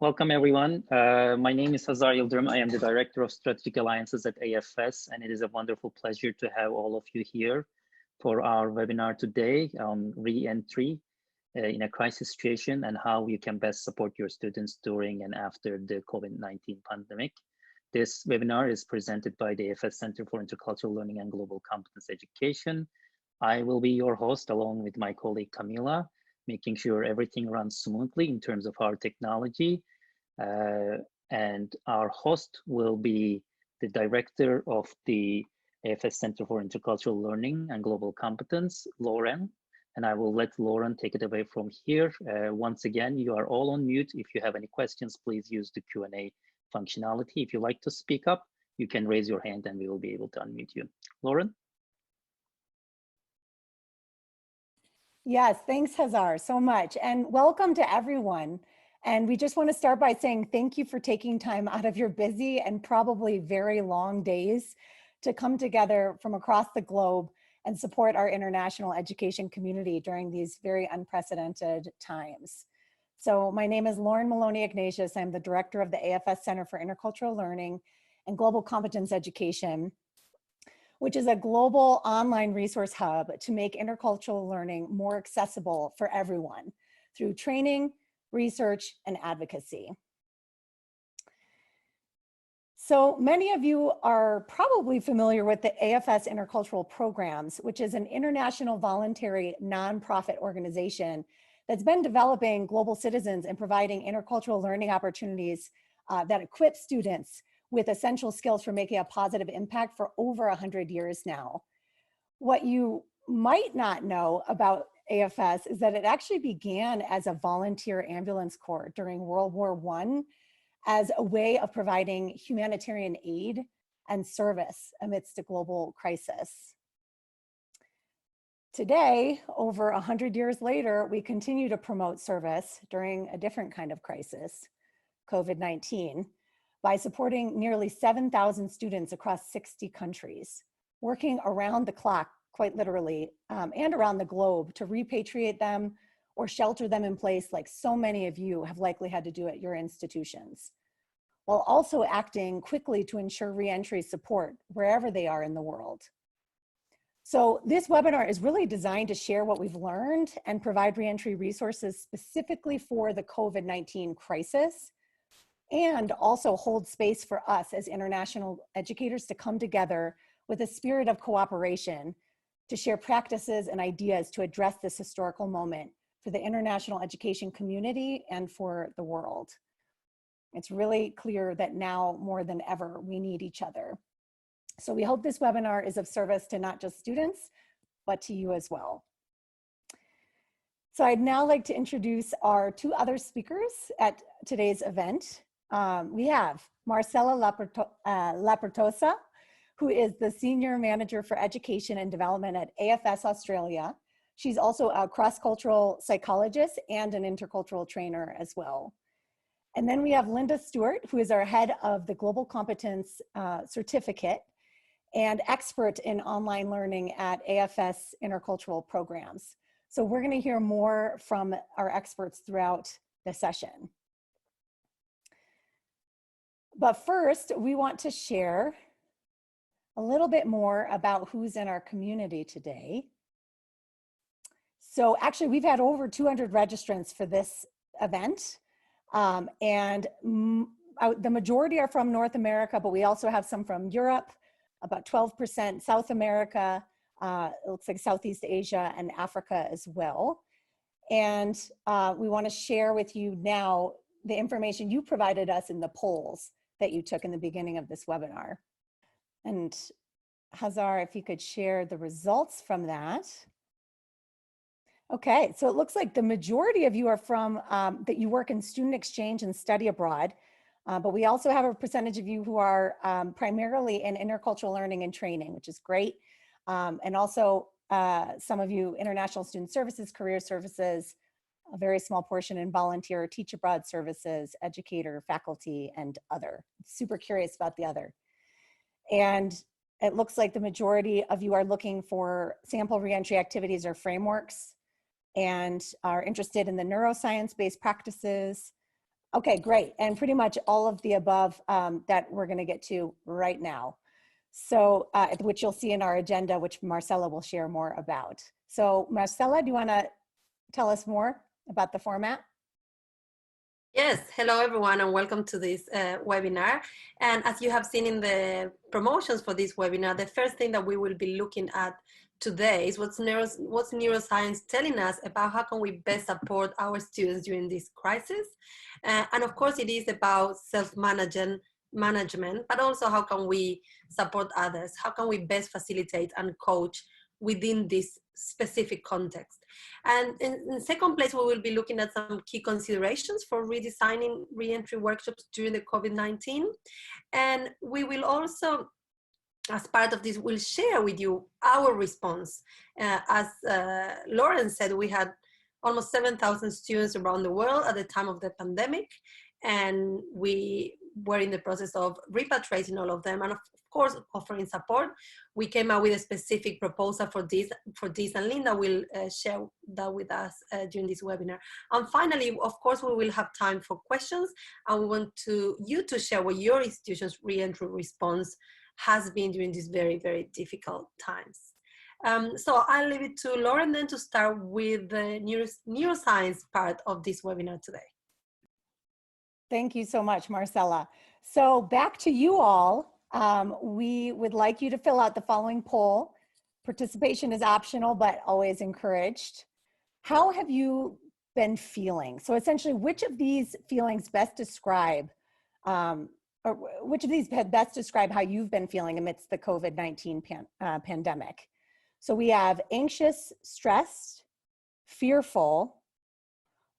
Welcome, everyone. My name is Hazar Yildirim. I am the Director of Strategic Alliances at AFS, and it is a wonderful pleasure to have all of you here for our webinar today on re-entry in a crisis situation and how you can best support your students during and after the COVID-19 pandemic. This webinar is presented by the AFS Center for Intercultural Learning and Global Competence Education. I will be your host along with my colleague Camila, making sure everything runs smoothly in terms of our technology. And our host will be the director of the AFS Center for Intercultural Learning and Global Competence, Lauren. And I will let Lauren take it away from here. Once again, you are all on mute. If you have any questions, please use the Q&A functionality. If you like to speak up, you can raise your hand and we will be able to unmute you. Lauren? Yes, thanks, Hazar, so much. And welcome to everyone. And we just want to start by saying thank you for taking time out of your busy and probably very long days to come together from across the globe and support our international education community during these very unprecedented times. So my name is Lauren Maloney Ignatius. I'm the director of the AFS Center for Intercultural Learning and Global Competence Education, which is a global online resource hub to make intercultural learning more accessible for everyone through training, research, and advocacy. So many of you are probably familiar with the AFS Intercultural Programs, which is an international voluntary nonprofit organization that's been developing global citizens and providing intercultural learning opportunities that equip students with essential skills for making a positive impact for over 100 years now. What you might not know about AFS is that it actually began as a volunteer ambulance corps during World War I as a way of providing humanitarian aid and service amidst a global crisis. Today, over 100 years later, we continue to promote service during a different kind of crisis, COVID-19, by supporting nearly 7,000 students across 60 countries, working around the clock, quite literally, and around the globe to repatriate them or shelter them in place like so many of you have likely had to do at your institutions, while also acting quickly to ensure reentry support wherever they are in the world. So this webinar is really designed to share what we've learned and provide reentry resources specifically for the COVID-19 crisis, and also hold space for us as international educators to come together with a spirit of cooperation to share practices and ideas to address this historical moment for the international education community and for the world. It's really clear that now more than ever, we need each other. So we hope this webinar is of service to not just students, but to you as well. So I'd now like to introduce our two other speakers at today's event. We have Marcela Laportosa, who is the Senior Manager for Education and Development at AFS Australia. She's also a cross-cultural psychologist and an intercultural trainer as well. And then we have Linda Stewart, who is our head of the Global Competence Certificate and expert in online learning at AFS Intercultural Programs. So we're going to hear more from our experts throughout the session. But first, we want to share a little bit more about who's in our community today. So actually, we've had over 200 registrants for this event. And the majority are from North America, but we also have some from Europe, about 12% South America, it looks like Southeast Asia and Africa as well. And we want to share with you now the information you provided us in the polls that you took in the beginning of this webinar. And Hazar, if you could share the results from that. Okay, so it looks like the majority of you are from, that you work in student exchange and study abroad, but we also have a percentage of you who are primarily in intercultural learning and training, which is great. And also some of you international student services, career services, a very small portion in volunteer, teach abroad services, educator, faculty, and other. Super curious about the other. And it looks like the majority of you are looking for sample reentry activities or frameworks and are interested in the neuroscience-based practices, Okay, great. And pretty much all of the above that we're going to get to right now. So, which you'll see in our agenda, which Marcela will share more about. So Marcela, do you want to tell us more about the format? Yes, hello everyone and welcome to this webinar. And as you have seen in the promotions for this webinar, the first thing that we will be looking at today is what's neuroscience telling us about how can we best support our students during this crisis. And of course it is about self-management, but also how can we support others? How can we best facilitate and coach within this specific context? And in second place, we will be looking at some key considerations for redesigning reentry workshops during the COVID-19. And we will also, as part of this, we'll share with you our response. As Lauren said, we had almost 7,000 students around the world at the time of the pandemic, and we were in the process of repatriating all of them and of course offering support. We came out with a specific proposal for this, and Linda will share that with us during this webinar. And finally, of course, we will have time for questions, and we want you to share what your institution's reentry response has been during these very, very difficult times. So I'll leave it to Lauren then to start with the neuroscience part of this webinar today. Thank you so much, Marcela. So back to you all. We would like you to fill out the following poll. Participation is optional, but always encouraged. How have you been feeling? So essentially, which of these feelings best describe, or which of these best describe how you've been feeling amidst the COVID-19 pandemic? So we have anxious, stressed, fearful,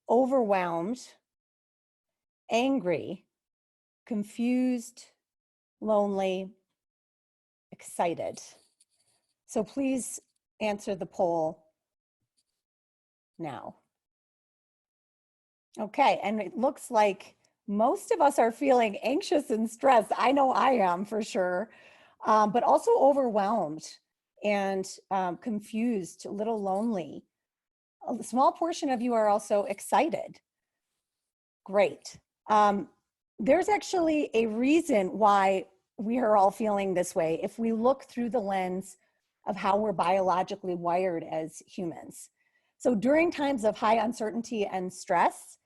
overwhelmed, angry, confused, lonely, excited. So please answer the poll now. Okay, and it looks like most of us are feeling anxious and stressed. I know I am for sure, but also overwhelmed and confused, a little lonely. A small portion of you are also excited. Great. There's actually a reason why we are all feeling this way if we look through the lens of how we're biologically wired as humans. So during times of high uncertainty and stress,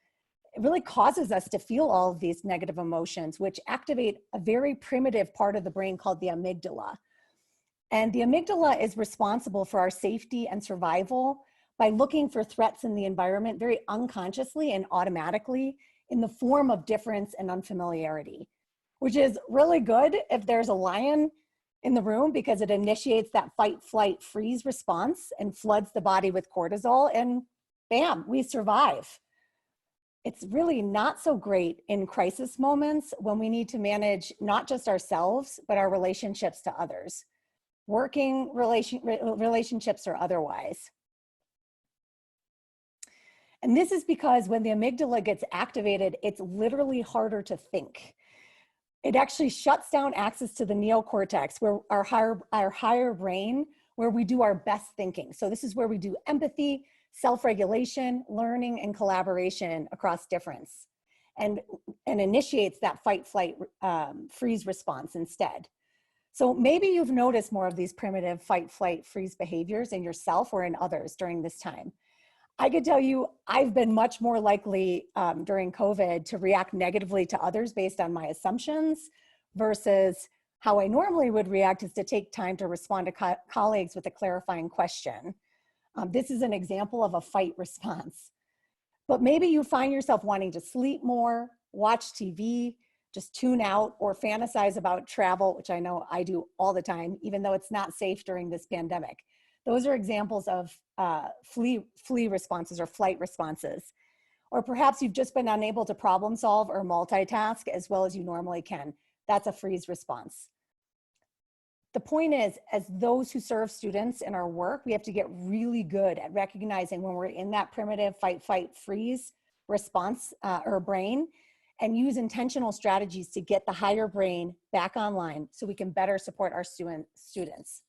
it really causes us to feel all of these negative emotions, which activate a very primitive part of the brain called the amygdala. And the amygdala is responsible for our safety and survival by looking for threats in the environment very unconsciously and automatically in the form of difference and unfamiliarity, which is really good if there's a lion in the room because it initiates that fight, flight, freeze response and floods the body with cortisol, and bam, we survive. It's really not so great in crisis moments when we need to manage not just ourselves, but our relationships to others, working relationships or otherwise. And this is because when the amygdala gets activated, it's literally harder to think. It actually shuts down access to the neocortex, where our higher brain, where we do our best thinking. So this is where we do empathy, self-regulation, learning, and collaboration across difference, and initiates that fight, flight, freeze response instead. So maybe you've noticed more of these primitive fight, flight, freeze behaviors in yourself or in others during this time. I could tell you I've been much more likely during COVID to react negatively to others based on my assumptions versus how I normally would react is to take time to respond to colleagues with a clarifying question. This is an example of a fight response. But maybe you find yourself wanting to sleep more, watch TV, just tune out, or fantasize about travel, which I know I do all the time, even though it's not safe during this pandemic. Those are examples of flee responses or flight responses. Or perhaps you've just been unable to problem solve or multitask as well as you normally can. That's a freeze response. The point is, as those who serve students in our work, we have to get really good at recognizing when we're in that primitive fight, fight, freeze response or brain, and use intentional strategies to get the higher brain back online so we can better support our students.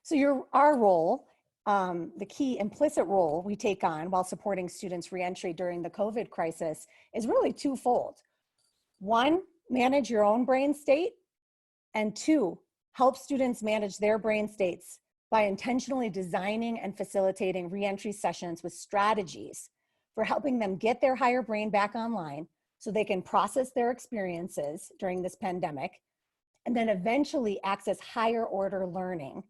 So our role the key implicit role we take on while supporting students' reentry during the COVID crisis is really twofold. One, manage your own brain state, and two, help students manage their brain states by intentionally designing and facilitating reentry sessions with strategies for helping them get their higher brain back online so they can process their experiences during this pandemic and then eventually access higher order learning,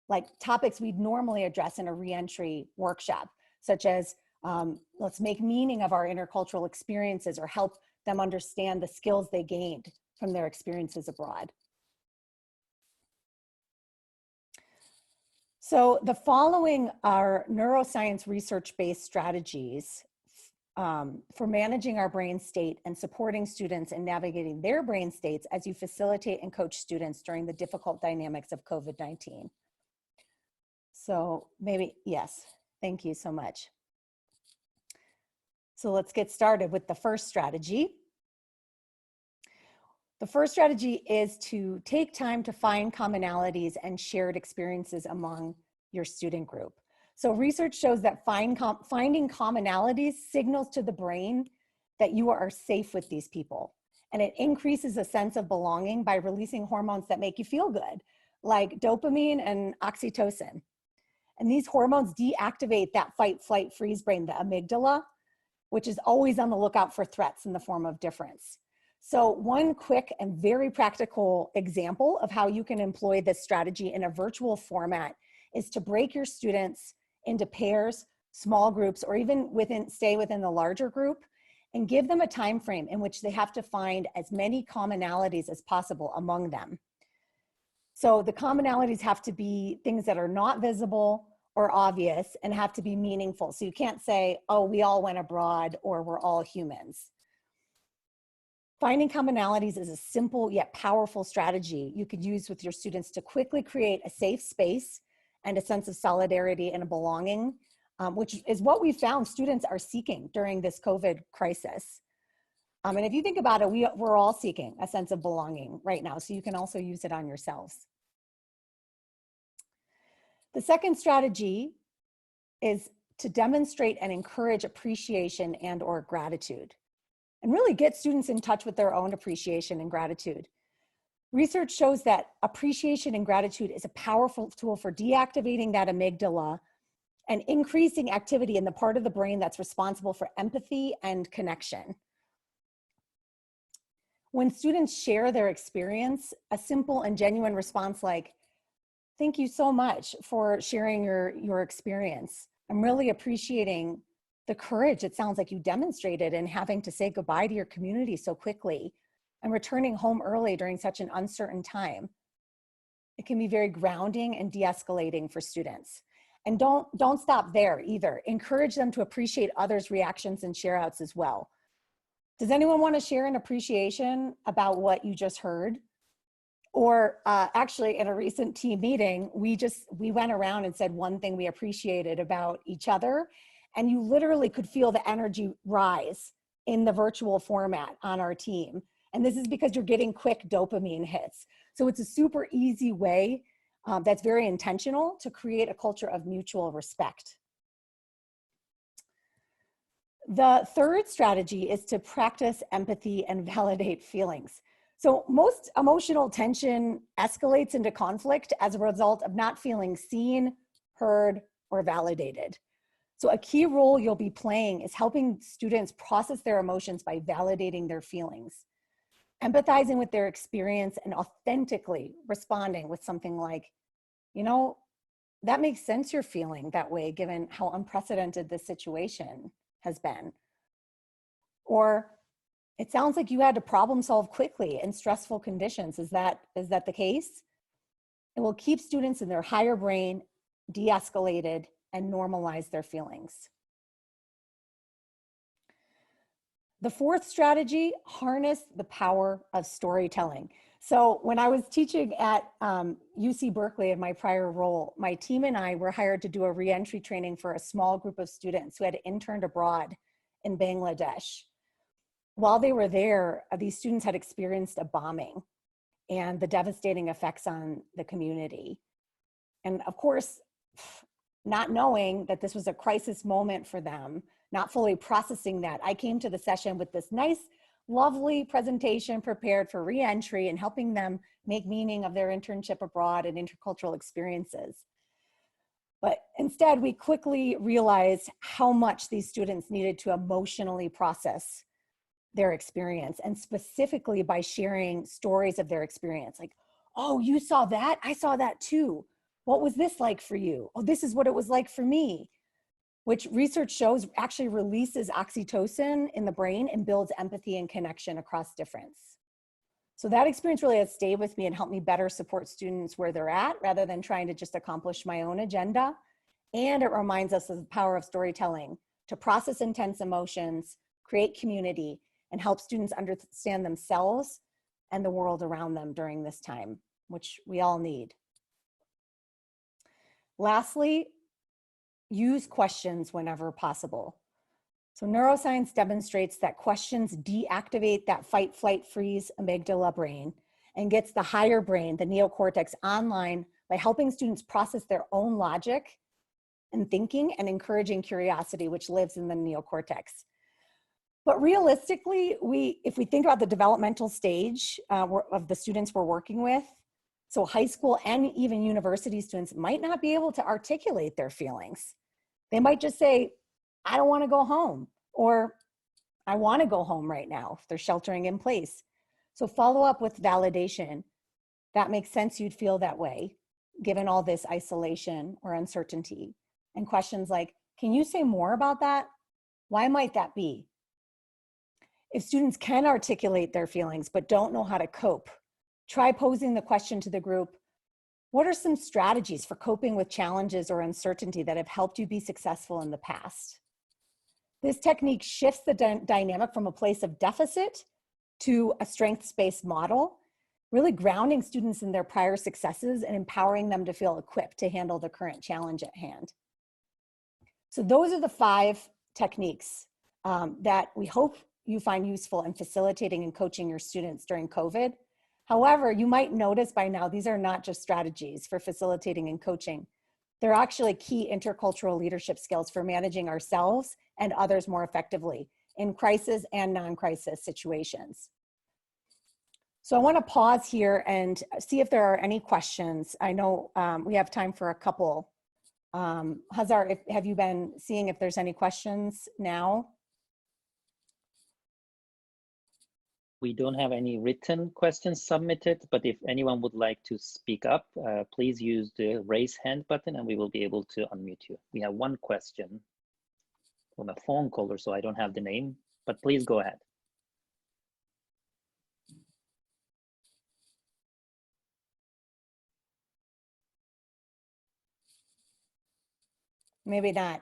like topics we'd normally address in a reentry workshop, such as let's make meaning of our intercultural experiences or help them understand the skills they gained from their experiences abroad. So the following are neuroscience research-based strategies for managing our brain state and supporting students in navigating their brain states as you facilitate and coach students during the difficult dynamics of COVID-19. So maybe, yes, thank you so much. So let's get started with the first strategy. The first strategy is to take time to find commonalities and shared experiences among your student group. So research shows that finding commonalities signals to the brain that you are safe with these people. And it increases a sense of belonging by releasing hormones that make you feel good, like dopamine and oxytocin. And these hormones deactivate that fight, flight, freeze brain, the amygdala, which is always on the lookout for threats in the form of difference. So one quick and very practical example of how you can employ this strategy in a virtual format is to break your students into pairs, small groups, or even stay within the larger group and give them a time frame in which they have to find as many commonalities as possible among them. So the commonalities have to be things that are not visible or obvious and have to be meaningful. So you can't say, oh, we all went abroad or we're all humans. Finding commonalities is a simple yet powerful strategy you could use with your students to quickly create a safe space and a sense of solidarity and a belonging, which is what we found students are seeking during this COVID crisis. And if you think about it, we're all seeking a sense of belonging right now, so you can also use it on yourselves. The second strategy is to demonstrate and encourage appreciation and or gratitude, and really get students in touch with their own appreciation and gratitude. Research shows that appreciation and gratitude is a powerful tool for deactivating that amygdala and increasing activity in the part of the brain that's responsible for empathy and connection. When students share their experience, a simple and genuine response like, thank you so much for sharing your experience. I'm really appreciating the courage it sounds like you demonstrated in having to say goodbye to your community so quickly and returning home early during such an uncertain time. It can be very grounding and de-escalating for students. And don't stop there either. Encourage them to appreciate others' reactions and share outs as well. Does anyone want to share an appreciation about what you just heard? Or actually in a recent team meeting, we went around and said one thing we appreciated about each other, and you literally could feel the energy rise in the virtual format on our team. And this is because you're getting quick dopamine hits. So it's a super easy way that's very intentional to create a culture of mutual respect. The third strategy is to practice empathy and validate feelings. So most emotional tension escalates into conflict as a result of not feeling seen, heard, or validated. So a key role you'll be playing is helping students process their emotions by validating their feelings, empathizing with their experience, and authentically responding with something like, you know, that makes sense you're feeling that way given how unprecedented this situation has been. Or, it sounds like you had to problem solve quickly in stressful conditions. Is that the case? It will keep students in their higher brain, de-escalated, and normalize their feelings. The fourth strategy, harness the power of storytelling. So when I was teaching at UC Berkeley in my prior role, my team and I were hired to do a reentry training for a small group of students who had interned abroad in Bangladesh. While they were there, these students had experienced a bombing and the devastating effects on the community. And of course, not knowing that this was a crisis moment for them, not fully processing that, I came to the session with this nice, lovely presentation prepared for reentry and helping them make meaning of their internship abroad and intercultural experiences. But instead, we quickly realized how much these students needed to emotionally process their experience, and specifically by sharing stories of their experience. Like, oh, you saw that? I saw that too. What was this like for you? Oh, this is what it was like for me. Which research shows actually releases oxytocin in the brain and builds empathy and connection across difference. So that experience really has stayed with me and helped me better support students where they're at rather than trying to just accomplish my own agenda. And it reminds us of the power of storytelling to process intense emotions, create community, and help students understand themselves and the world around them during this time, which we all need. Lastly, use questions whenever possible. So neuroscience demonstrates that questions deactivate that fight, flight, freeze amygdala brain and gets the higher brain, the neocortex, online by helping students process their own logic and thinking and encouraging curiosity, which lives in the neocortex. But realistically, if we think about the developmental stage of the students we're working with, so high school and even university students might not be able to articulate their feelings. They might just say, I don't want to go home, or I want to go home right now if they're sheltering in place. So follow up with validation. That makes sense you'd feel that way, given all this isolation or uncertainty. And questions like, can you say more about that? Why might that be? If students can articulate their feelings but don't know how to cope, try posing the question to the group, what are some strategies for coping with challenges or uncertainty that have helped you be successful in the past? This technique shifts the dynamic from a place of deficit to a strengths-based model, really grounding students in their prior successes and empowering them to feel equipped to handle the current challenge at hand. So those are the 5 techniques that we hope you find useful in facilitating and coaching your students during COVID. However, you might notice by now, these are not just strategies for facilitating and coaching. They're actually key intercultural leadership skills for managing ourselves and others more effectively in crisis and non-crisis situations. So I want to pause here and see if there are any questions. I know we have time for a couple. Hazar, have you been seeing if there's any questions now? We don't have any written questions submitted, but if anyone would like to speak up, please use the raise hand button and we will be able to unmute you. We have one question from a phone caller, so I don't have the name, but please go ahead. Maybe not.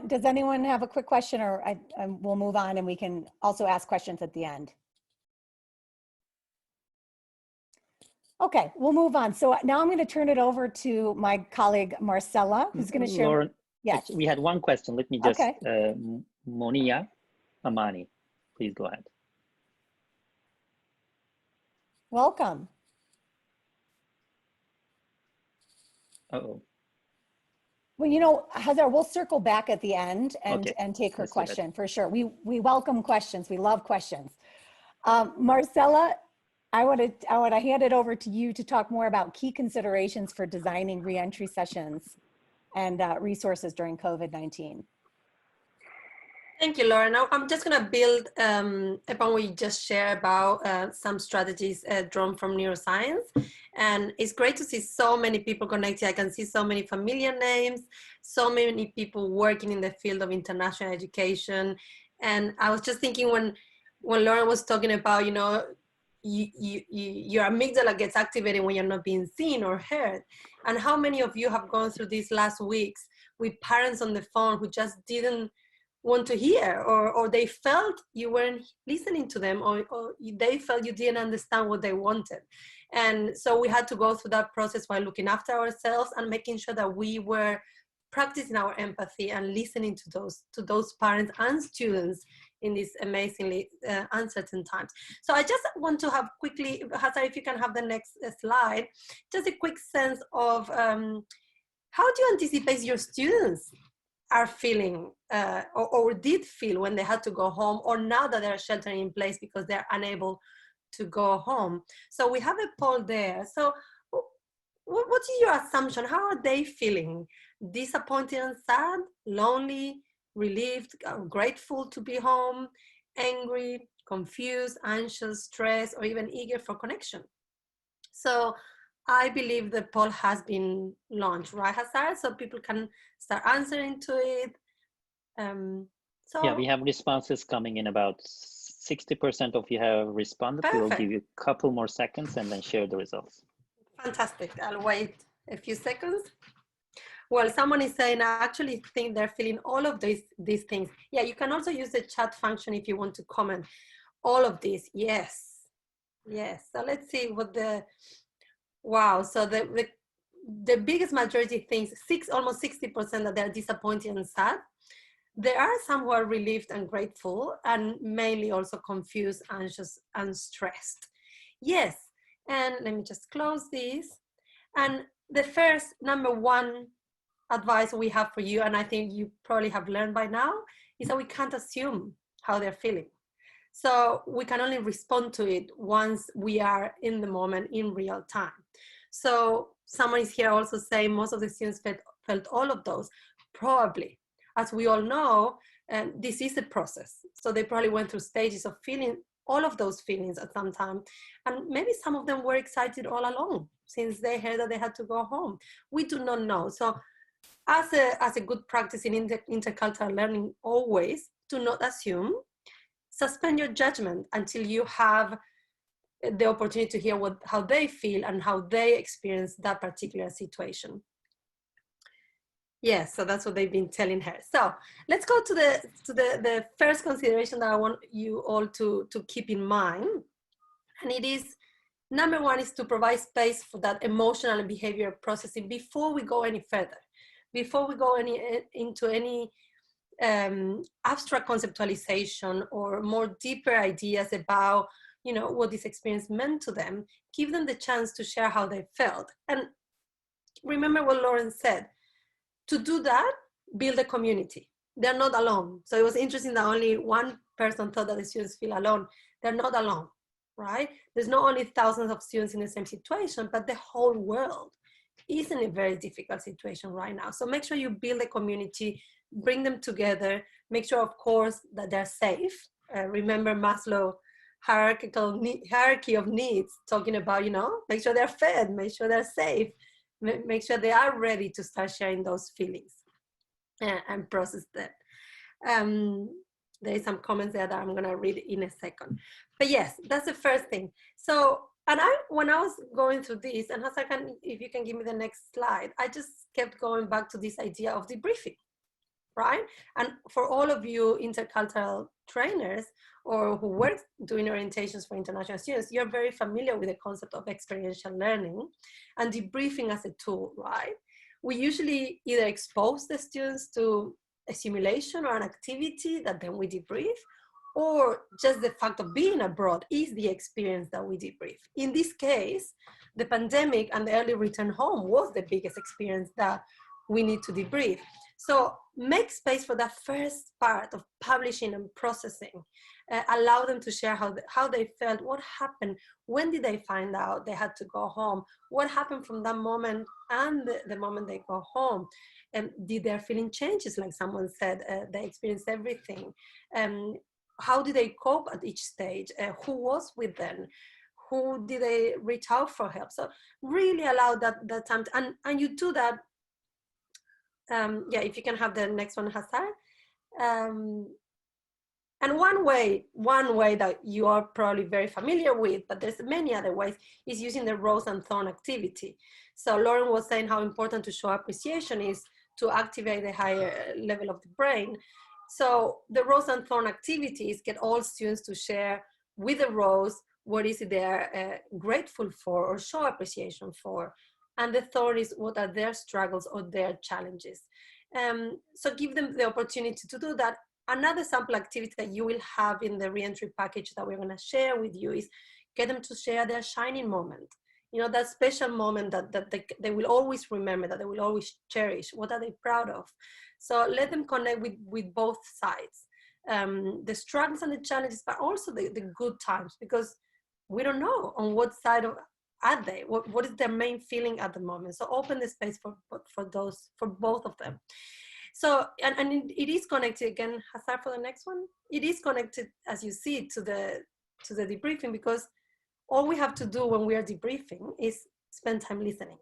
Does anyone have a quick question, or we'll move on and we can also ask questions at the end? Okay, we'll move on. So now I'm going to turn it over to my colleague, Marcella, who's going to share. Lauren, yes. We had one question. Let me just, okay. Monia Amani, please go ahead. Welcome. Uh-oh. Well, you know, Hazar, we'll circle back at the end and, okay. and take her question for sure. We welcome questions. We love questions. Marcella, I want to hand it over to you to talk more about key considerations for designing reentry sessions and resources during COVID-19. Thank you, Laura. Now I'm just going to build upon what you just shared about some strategies drawn from neuroscience. And it's great to see so many people connected. I can see so many familiar names, so many people working in the field of international education. And I was just thinking when Laura was talking about, you know, your amygdala gets activated when you're not being seen or heard. And how many of you have gone through these last weeks with parents on the phone who just didn't want to hear, or they felt you weren't listening to them, or they felt you didn't understand what they wanted. And so we had to go through that process while looking after ourselves and making sure that we were practicing our empathy and listening to those parents and students in these amazingly uncertain times. So I just want to have quickly, Hazar, if you can have the next slide, just a quick sense of how do you anticipate your students are feeling or did feel when they had to go home, or now that they're sheltering in place because they're unable to go home? So we have a poll there. So what is your assumption? How are they feeling? Disappointed and sad, lonely, relieved, grateful to be home, angry, confused, anxious, stressed, or even eager for connection? So I believe the poll has been launched, right, Hazar? So people can start answering to it. Yeah, we have responses coming in. About 60% of you have responded. Perfect. We will give you a couple more seconds and then share the results. Fantastic. I'll wait a few seconds. Well, someone is saying, I actually think they're feeling all of these things. Yeah, you can also use the chat function if you want to comment all of these. Yes. Yes. So let's see what wow. So the biggest majority thinks almost 60% that they're disappointed and sad. There are some who are relieved and grateful, and mainly also confused, anxious, and stressed. Yes. And let me just close this. And the first number one advice we have for you, and I think you probably have learned by now, is that we can't assume how they're feeling. So we can only respond to it once we are in the moment in real time. So someone is here also saying most of the students felt all of those. Probably, as we all know, this is a process. So they probably went through stages of feeling all of those feelings at some time. And maybe some of them were excited all along since they heard that they had to go home. We do not know. So as a good practice in intercultural learning, always do not assume. Suspend your judgment until you have the opportunity to hear how they feel and how they experience that particular situation. Yes, so that's what they've been telling her. So let's go to the first consideration that I want you all to keep in mind. And it is, number one, is to provide space for that emotional and behavioral processing before we go any further, before we go into any abstract conceptualization or more deeper ideas about, what this experience meant to them. Give them the chance to share how they felt. And remember what Lauren said. To do that, build a community. They're not alone. So it was interesting that only one person thought that the students feel alone. They're not alone, right? There's not only thousands of students in the same situation, but the whole world is in a very difficult situation right now. So make sure you build a community, bring them together, make sure, of course, that they're safe. Remember Maslow hierarchy of needs, talking about, make sure they're fed, make sure they're safe, make sure they are ready to start sharing those feelings and process them. There is some comments there that I'm going to read in a second. But yes, that's the first thing. So, and when I was going through this, and if you can give me the next slide, I just kept going back to this idea of debriefing, right? And for all of you intercultural trainers or who work doing orientations for international students, you're very familiar with the concept of experiential learning and debriefing as a tool, right? We usually either expose the students to a simulation or an activity that then we debrief, or just the fact of being abroad is the experience that we debrief. In this case, the pandemic and the early return home was the biggest experience that we need to debrief. So make space for that first part of publishing and processing. Allow them to share how they felt, what happened, when did they find out they had to go home, what happened from that moment and the moment they go home, and did their feeling changes, like someone said, they experienced everything. How did they cope at each stage? Who was with them? Who did they reach out for help? So really allow that time and you do that. Yeah, if you can have the next one, Hazar. And one way that you are probably very familiar with, but there's many other ways, is using the rose and thorn activity. So Lauren was saying how important to show appreciation is to activate the higher level of the brain. So the rose and thorn activities get all students to share with the rose what is it they're grateful for or show appreciation for. And the thorn is what are their struggles or their challenges. So give them the opportunity to do that. Another sample activity that you will have in the reentry package that we're going to share with you is get them to share their shining moment. You know, that special moment that they will always remember, that they will always cherish. What are they proud of? So let them connect with both sides, the struggles and the challenges, but also the good times, because we don't know on what side of are they, what is their main feeling at the moment. So open the space for both of them. So, and it is connected, again, Hazar, for the next one. It is connected, as you see, to the debriefing, because all we have to do when we are debriefing is spend time listening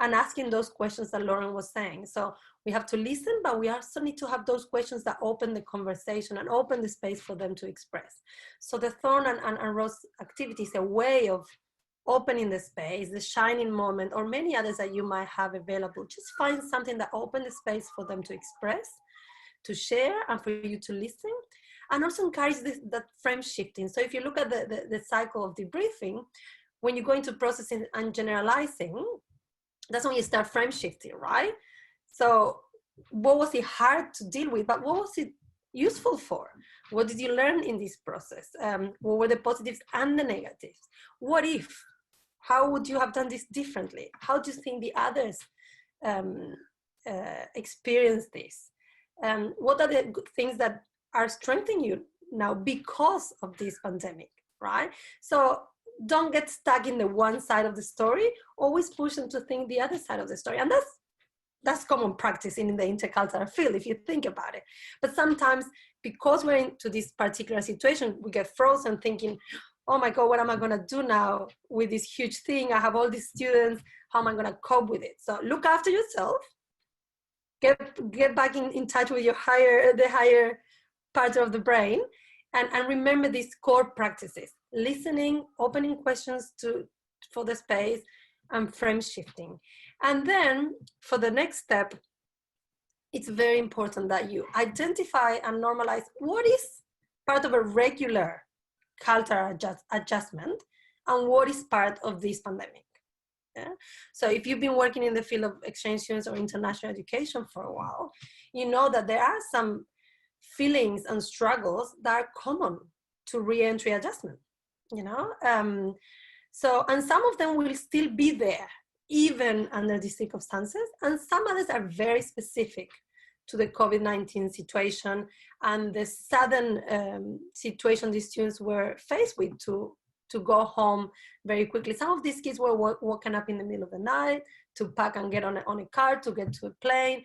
and asking those questions that Lauren was saying. So we have to listen, but we also need to have those questions that open the conversation and open the space for them to express. So the Thorn and Rose activity is a way of opening the space, the shining moment, or many others that you might have available. Just find something that opens the space for them to express, to share, and for you to listen. And also encourage that frame shifting. So if you look at the cycle of debriefing, when you go into processing and generalizing, that's when you start frame shifting, right? So what was it hard to deal with, but what was it useful for? What did you learn in this process? What were the positives and the negatives? What if? How would you have done this differently? How do you think the others experience this? What are the good things that are strengthening you now because of this pandemic, right? So don't get stuck in the one side of the story. Always push them to think the other side of the story. And that's common practice in the intercultural field, if you think about it. But sometimes, because we're into this particular situation, we get frozen thinking, oh my God, what am I gonna do now with this huge thing? I have all these students, how am I gonna cope with it? So look after yourself, get back in touch with the higher part of the brain, and remember these core practices: listening, opening questions for the space, and frame shifting. And then for the next step, it's very important that you identify and normalize what is part of a regular cultural adjustment and what is part of this pandemic. Yeah? So if you've been working in the field of exchange students or international education for a while, you know that there are some feelings and struggles that are common to re-entry adjustment, you know? And some of them will still be there even under these circumstances, and some others are very specific to the COVID-19 situation and the sudden situation these students were faced with to go home very quickly. Some of these kids were woken up in the middle of the night to pack and get on a car to get to a plane,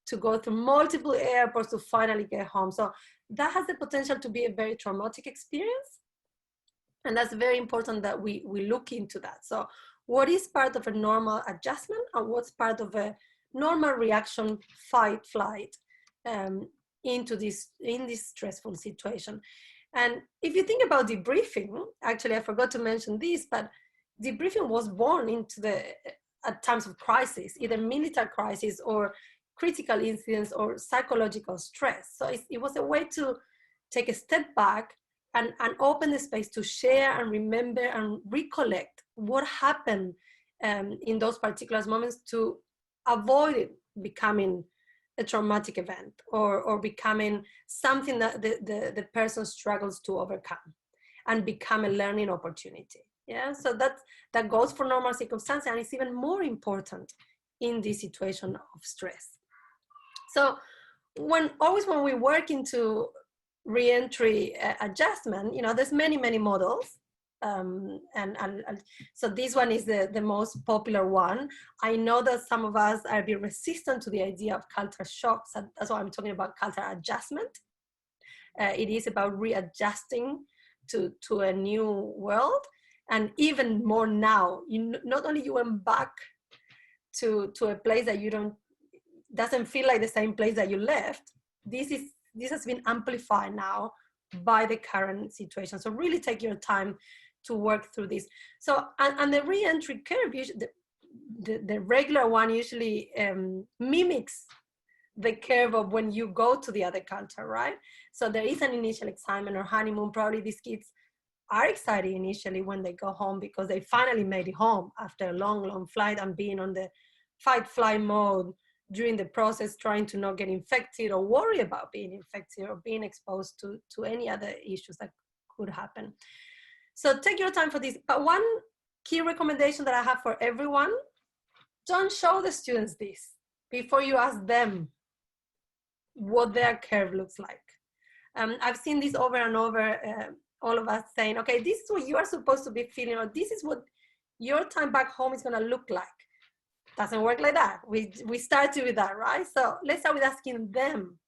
to go through multiple airports to finally get home. So that has the potential to be a very traumatic experience. And that's very important that we look into that. So what is part of a normal adjustment and what's part of a normal reaction, fight, flight, in this stressful situation. And if you think about debriefing, actually I forgot to mention this, but debriefing was born at times of crisis, either military crisis or critical incidents or psychological stress. So it was a way to take a step back and open the space to share and remember and recollect what happened in those particular moments, to avoid it becoming a traumatic event or becoming something that the person struggles to overcome and become a learning opportunity. Yeah, so that goes for normal circumstances, and it's even more important in this situation of stress. So when we work into re-entry adjustment, you know, there's many models. So this one is the most popular one. I know that some of us are a bit resistant to the idea of culture shocks. So that's why I'm talking about culture adjustment. It is about readjusting to a new world, and even more now. Not only you went back to a place that doesn't feel like the same place that you left. This has been amplified now by the current situation. So really take your time to work through this. So, and the re-entry curve, the regular one usually mimics the curve of when you go to the other culture, right? So there is an initial excitement or honeymoon. Probably these kids are excited initially when they go home because they finally made it home after a long flight and being on the fight-flight mode during the process, trying to not get infected or worry about being infected or being exposed to any other issues that could happen. So take your time for this. But one key recommendation that I have for everyone: don't show the students this before you ask them what their curve looks like. I've seen this over and over, all of us saying, okay, this is what you are supposed to be feeling, or this is what your time back home is gonna look like. Doesn't work like that. We started with that, right? So let's start with asking them,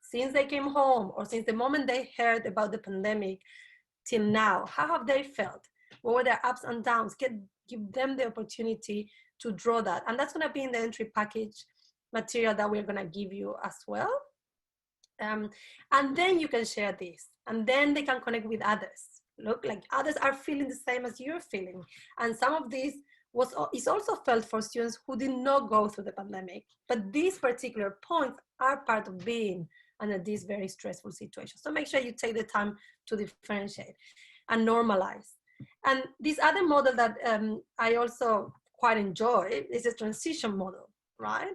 since they came home or since the moment they heard about the pandemic till now, how have they felt? What were their ups and downs? Give them the opportunity to draw that. And that's gonna be in the entry package material that we're gonna give you as well. And then you can share this, and then they can connect with others. Look, like others are feeling the same as you're feeling. And some of this is also felt for students who did not go through the pandemic, but these particular points are part of being under this very stressful situation. So make sure you take the time to differentiate and normalize. And this other model that I also quite enjoy is a transition model, right?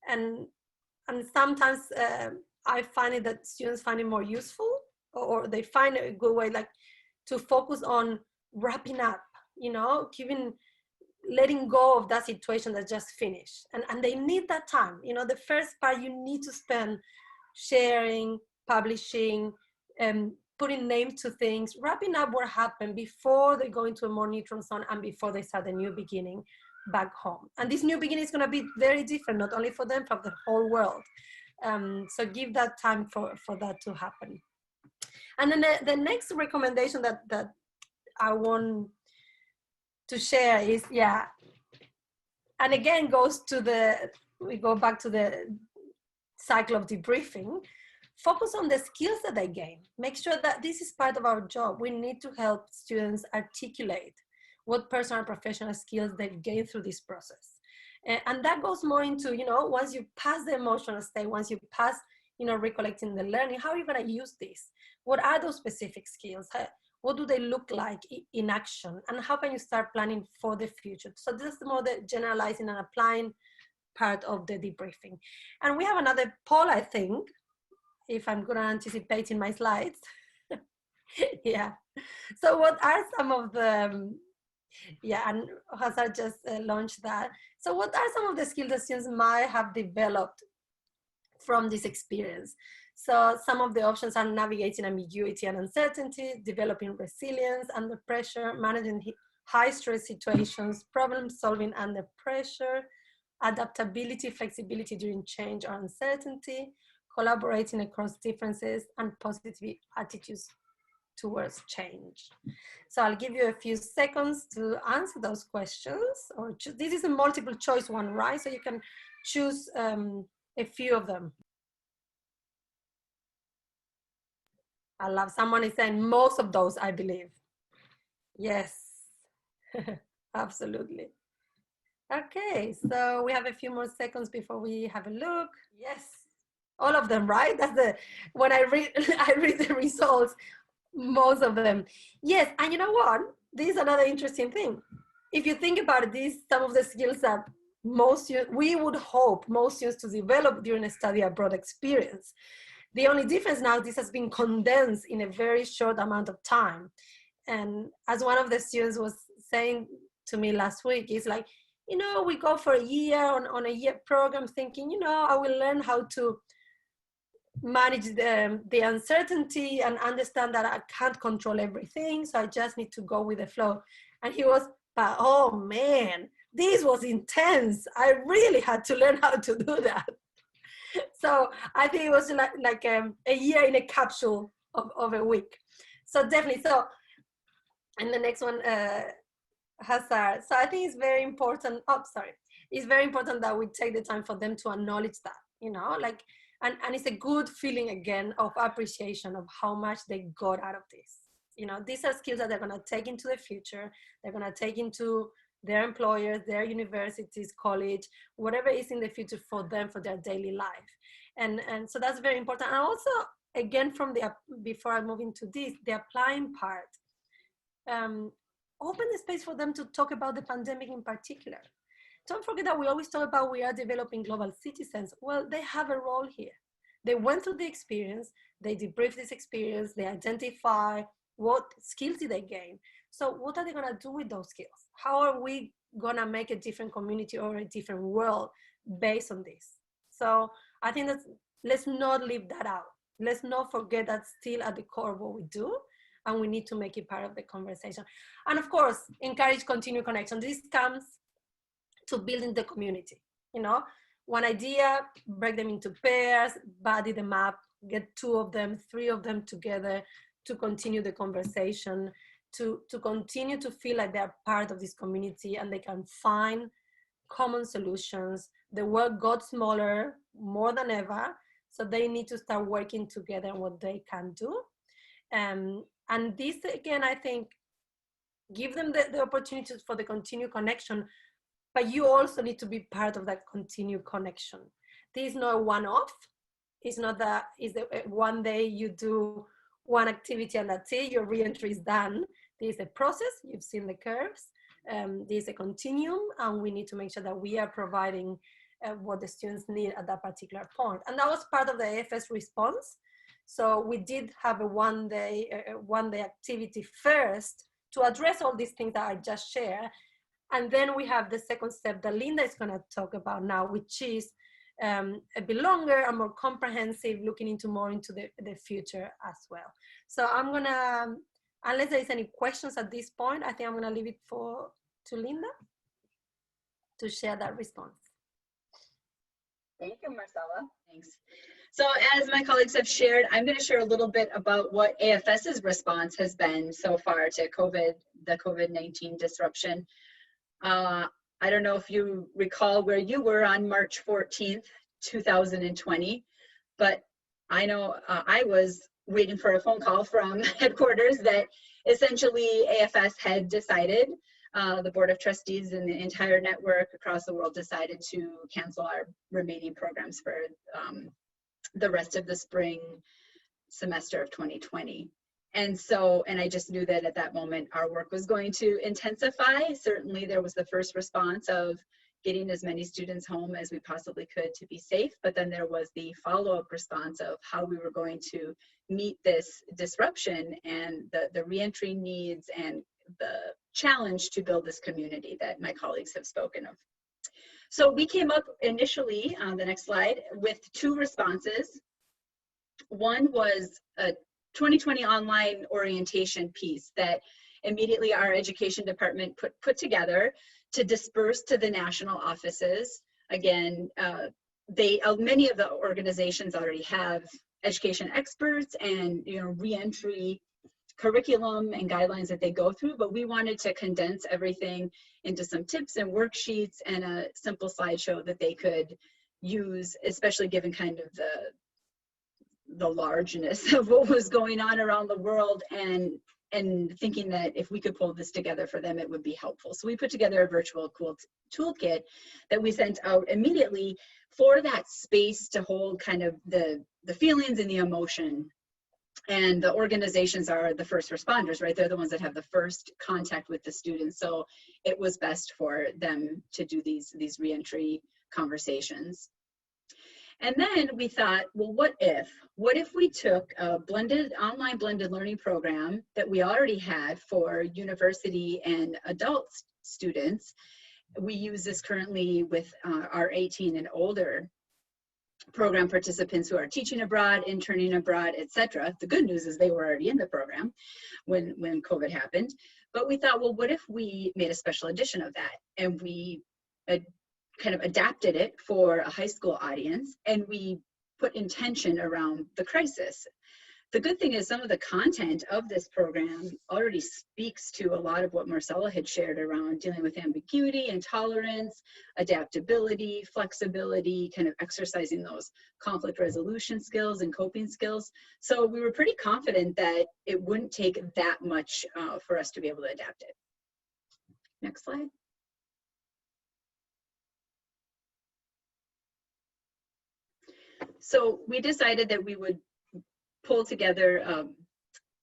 And sometimes I find it that students find it more useful, or they find a good way, like to focus on wrapping up, you know, letting go of that situation that just finished. And they need that time. You know, the first part you need to spend sharing, publishing, putting names to things, wrapping up what happened before they go into a more neutral zone and before they start a new beginning back home. And this new beginning is going to be very different, not only for them, but for the whole world. So give that time for that to happen. And then the next recommendation that I want to share is, and again goes to we go back to the cycle of debriefing. Focus on the skills that they gain. Make sure that this is part of our job. We need to help students articulate what personal and professional skills they've gained through this process. And that goes more into, you know, once you pass the emotional state, once you pass, you know, recollecting the learning, how are you going to use this? What are those specific skills? What do they look like in action? And how can you start planning for the future? So this is more the generalizing and applying part of the debriefing. And we have another poll, I think, if I'm going to anticipate in my slides. Yeah. So what are some of the, and Hazar just launched that. So what are some of the skills that students might have developed from this experience? So some of the options are navigating ambiguity and uncertainty, developing resilience under pressure, managing high stress situations, problem solving under pressure, adaptability, flexibility during change or uncertainty, collaborating across differences, and positive attitudes towards change. So I'll give you a few seconds to answer those questions, or this is a multiple choice one, right? So you can choose a few of them. I love, someone is saying most of those, I believe. Yes, absolutely. Okay, so we have a few more seconds before we have a look. Yes, all of them, right? That's when I read the results, most of them. Yes, and you know what? This is another interesting thing. If you think about it, some of the skills that we would hope most students to develop during a study abroad experience. The only difference now, this has been condensed in a very short amount of time. And as one of the students was saying to me last week, it's like, you know, we go for a year on a year program thinking, you know, I will learn how to manage the uncertainty and understand that I can't control everything. So I just need to go with the flow. And he was, but oh man, this was intense. I really had to learn how to do that. So I think it was like a year in a capsule of a week. So definitely. So, and the next one, Hazar. So I think it's very important. Oh, sorry. It's very important that we take the time for them to acknowledge that, you know, like, and it's a good feeling again of appreciation of how much they got out of this. You know, these are skills that they're going to take into the future. They're going to take into their employers, their universities, college, whatever is in the future for them, for their daily life. And so that's very important. And also, again, before I move into this, the applying part, open the space for them to talk about the pandemic in particular. Don't forget that we always talk about we are developing global citizens. Well, they have a role here. They went through the experience, they debrief this experience, they identify what skills did they gain. So what are they going to do with those skills? How are we going to make a different community or a different world based on this? So I think that let's not leave that out. Let's not forget that's still at the core of what we do, and we need to make it part of the conversation. And of course, encourage continued connection. This comes to building the community. You know, one idea, break them into pairs, buddy them up, get 2 of them, 3 of them together to continue the conversation, to continue to feel like they're part of this community and they can find common solutions. The work got smaller more than ever, so they need to start working together on what they can do. And this, again, I think, give them the opportunities for the continued connection, but you also need to be part of that continued connection. This is not a one-off. It's not that it's one day you do one activity and that's it, your reentry is done. This is a process, you've seen the curves. This is a continuum, and we need to make sure that we are providing what the students need at that particular point. And that was part of the AFS response. So we did have a one-day activity first to address all these things that I just shared. And then we have the second step that Linda is going to talk about now, which is a bit longer and more comprehensive, looking into more into the future as well. So I'm going to, unless there's any questions at this point, I think I'm going to leave it to Linda to share that response. Thank you, Marcella. Thanks. So as my colleagues have shared, I'm going to share a little bit about what AFS's response has been so far to the COVID-19 disruption. I don't know if you recall where you were on March 14th, 2020, but I know I was waiting for a phone call from headquarters that essentially AFS had decided, the Board of Trustees and the entire network across the world decided to cancel our remaining programs for the rest of the spring semester of 2020. And I just knew that at that moment our work was going to intensify. Certainly there was the first response of getting as many students home as we possibly could to be safe, but then there was the follow-up response of how we were going to meet this disruption and the reentry needs and the challenge to build this community that my colleagues have spoken of. So we came up initially, on the next slide, with 2 responses. One was a 2020 online orientation piece that immediately our education department put together to disperse to the national offices. Again, many of the organizations already have education experts and reentry curriculum and guidelines that they go through, but we wanted to condense everything into some tips and worksheets and a simple slideshow that they could use, especially given kind of the largeness of what was going on around the world, and thinking that if we could pull this together for them, it would be helpful. So we put together a virtual toolkit that we sent out immediately for that space to hold kind of the feelings and the emotion. And the organizations are the first responders, right? They're the ones that have the first contact with the students. So it was best for them to do these reentry conversations. And then we thought, well, what if we took a online blended learning program that we already had for university and adult students. We use this currently with our 18 and older program participants who are teaching abroad, interning abroad, etc. The good news is they were already in the program when COVID happened. But we thought, well, what if we made a special edition of that, and we kind of adapted it for a high school audience, and we put intention around the crisis. The good thing is some of the content of this program already speaks to a lot of what Marcella had shared around dealing with ambiguity and tolerance, adaptability, flexibility, kind of exercising those conflict resolution skills and coping skills. So we were pretty confident that it wouldn't take that much for us to be able to adapt it. Next slide. So we decided that we would pull together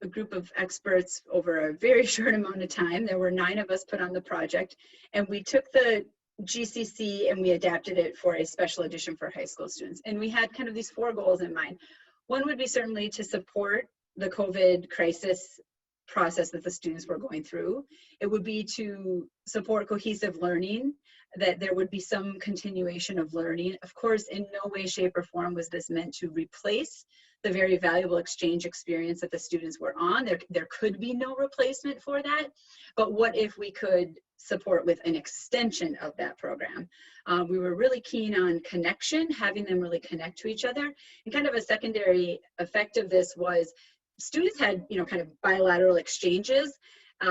a group of experts over a very short amount of time. There were 9 of us put on the project, and we took the GCC and we adapted it for a special edition for high school students. And we had kind of these 4 goals in mind. One would be certainly to support the COVID crisis process that the students were going through. It would be to support cohesive learning, that there would be some continuation of learning. Of course, in no way, shape, or form was this meant to replace the very valuable exchange experience that the students were on. There could be no replacement for that, but what if we could support with an extension of that program? We were really keen on connection, having them really connect to each other, and kind of a secondary effect of this was students had, kind of bilateral exchanges.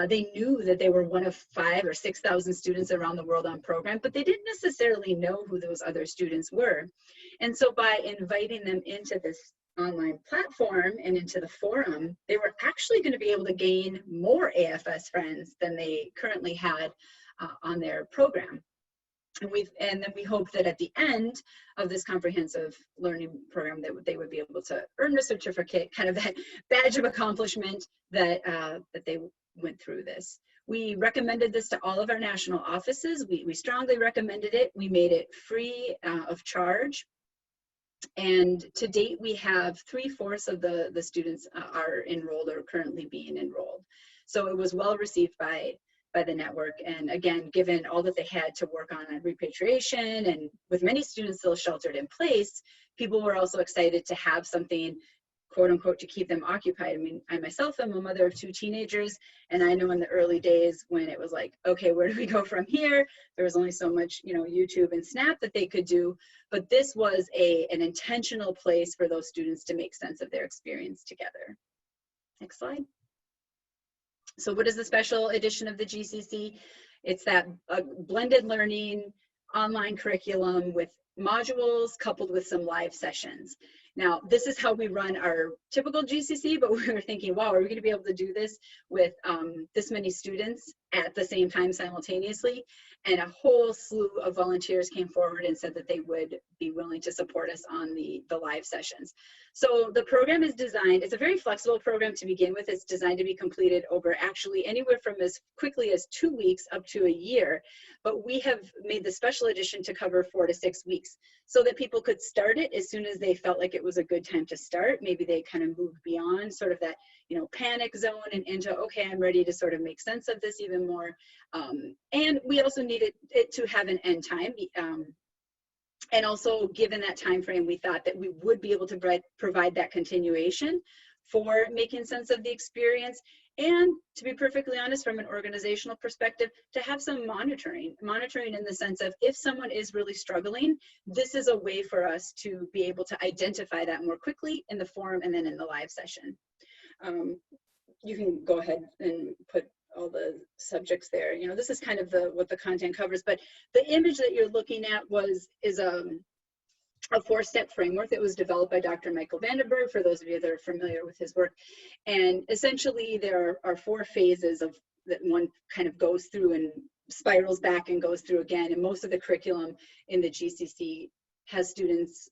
They knew that they were one of 5,000 or 6,000 students around the world on program, but they didn't necessarily know who those other students were. And so by inviting them into this online platform and into the forum, they were actually going to be able to gain more AFS friends than they currently had on their program. And then we hope that at the end of this comprehensive learning program that they would be able to earn a certificate, kind of that badge of accomplishment that that they went through this. We recommended this to all of our national offices. We strongly recommended it. We made it free of charge. And to date, we have 3/4 of the students are enrolled or currently being enrolled. So it was well received by the network. And again, given all that they had to work on repatriation, and with many students still sheltered in place, people were also excited to have something, quote unquote, to keep them occupied. I mean, I myself am a mother of 2 teenagers, and I know in the early days when it was like, okay, where do we go from here? There was only so much, YouTube and Snap that they could do, but this was an intentional place for those students to make sense of their experience together. Next slide. So what is the special edition of the GCC? It's that blended learning online curriculum with modules coupled with some live sessions. Now, this is how we run our typical GCC, but we were thinking, wow, are we going to be able to do this with this many students at the same time simultaneously? And a whole slew of volunteers came forward and said that they would be willing to support us on the live sessions. So the program is designed, it's a very flexible program to begin with. It's designed to be completed over actually anywhere from as quickly as 2 weeks up to a year. But we have made the special edition to cover 4 to 6 weeks so that people could start it as soon as they felt like it was a good time to start. Maybe they kind of moved beyond sort of that, panic zone and into, okay, I'm ready to sort of make sense of this even more. And we also needed it to have an end time. And also, given that time frame, we thought that we would be able to provide that continuation for making sense of the experience. And to be perfectly honest, from an organizational perspective, to have some monitoring in the sense of if someone is really struggling, this is a way for us to be able to identify that more quickly in the forum and then in the live session. You can go ahead and put all the subjects there. This is kind of what the content covers, but the image that you're looking at is a 4-step framework that was developed by Dr. Michael Vandenberg, for those of you that are familiar with his work. And essentially there are 4 phases that one kind of goes through and spirals back and goes through again. And most of the curriculum in the GCC has students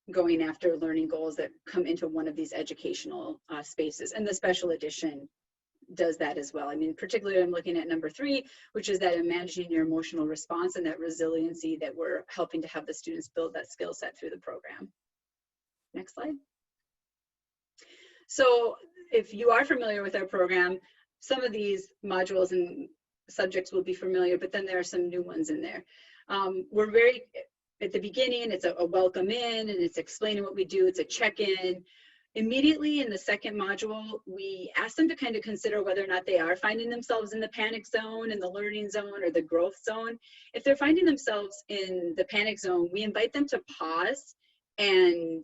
going after learning goals that come into one of these educational spaces. And the special edition does that as well. I mean, particularly I'm looking at number 3, which is that managing your emotional response and that resiliency that we're helping to have the students build that skill set through the program. Next slide. So if you are familiar with our program, some of these modules and subjects will be familiar, but then there are some new ones in there. We're very, at the beginning, it's a welcome in, and it's explaining what we do. It's a check-in. Immediately in the second module, we ask them to kind of consider whether or not they are finding themselves in the panic zone, in the learning zone, or the growth zone. If they're finding themselves in the panic zone, we invite them to pause and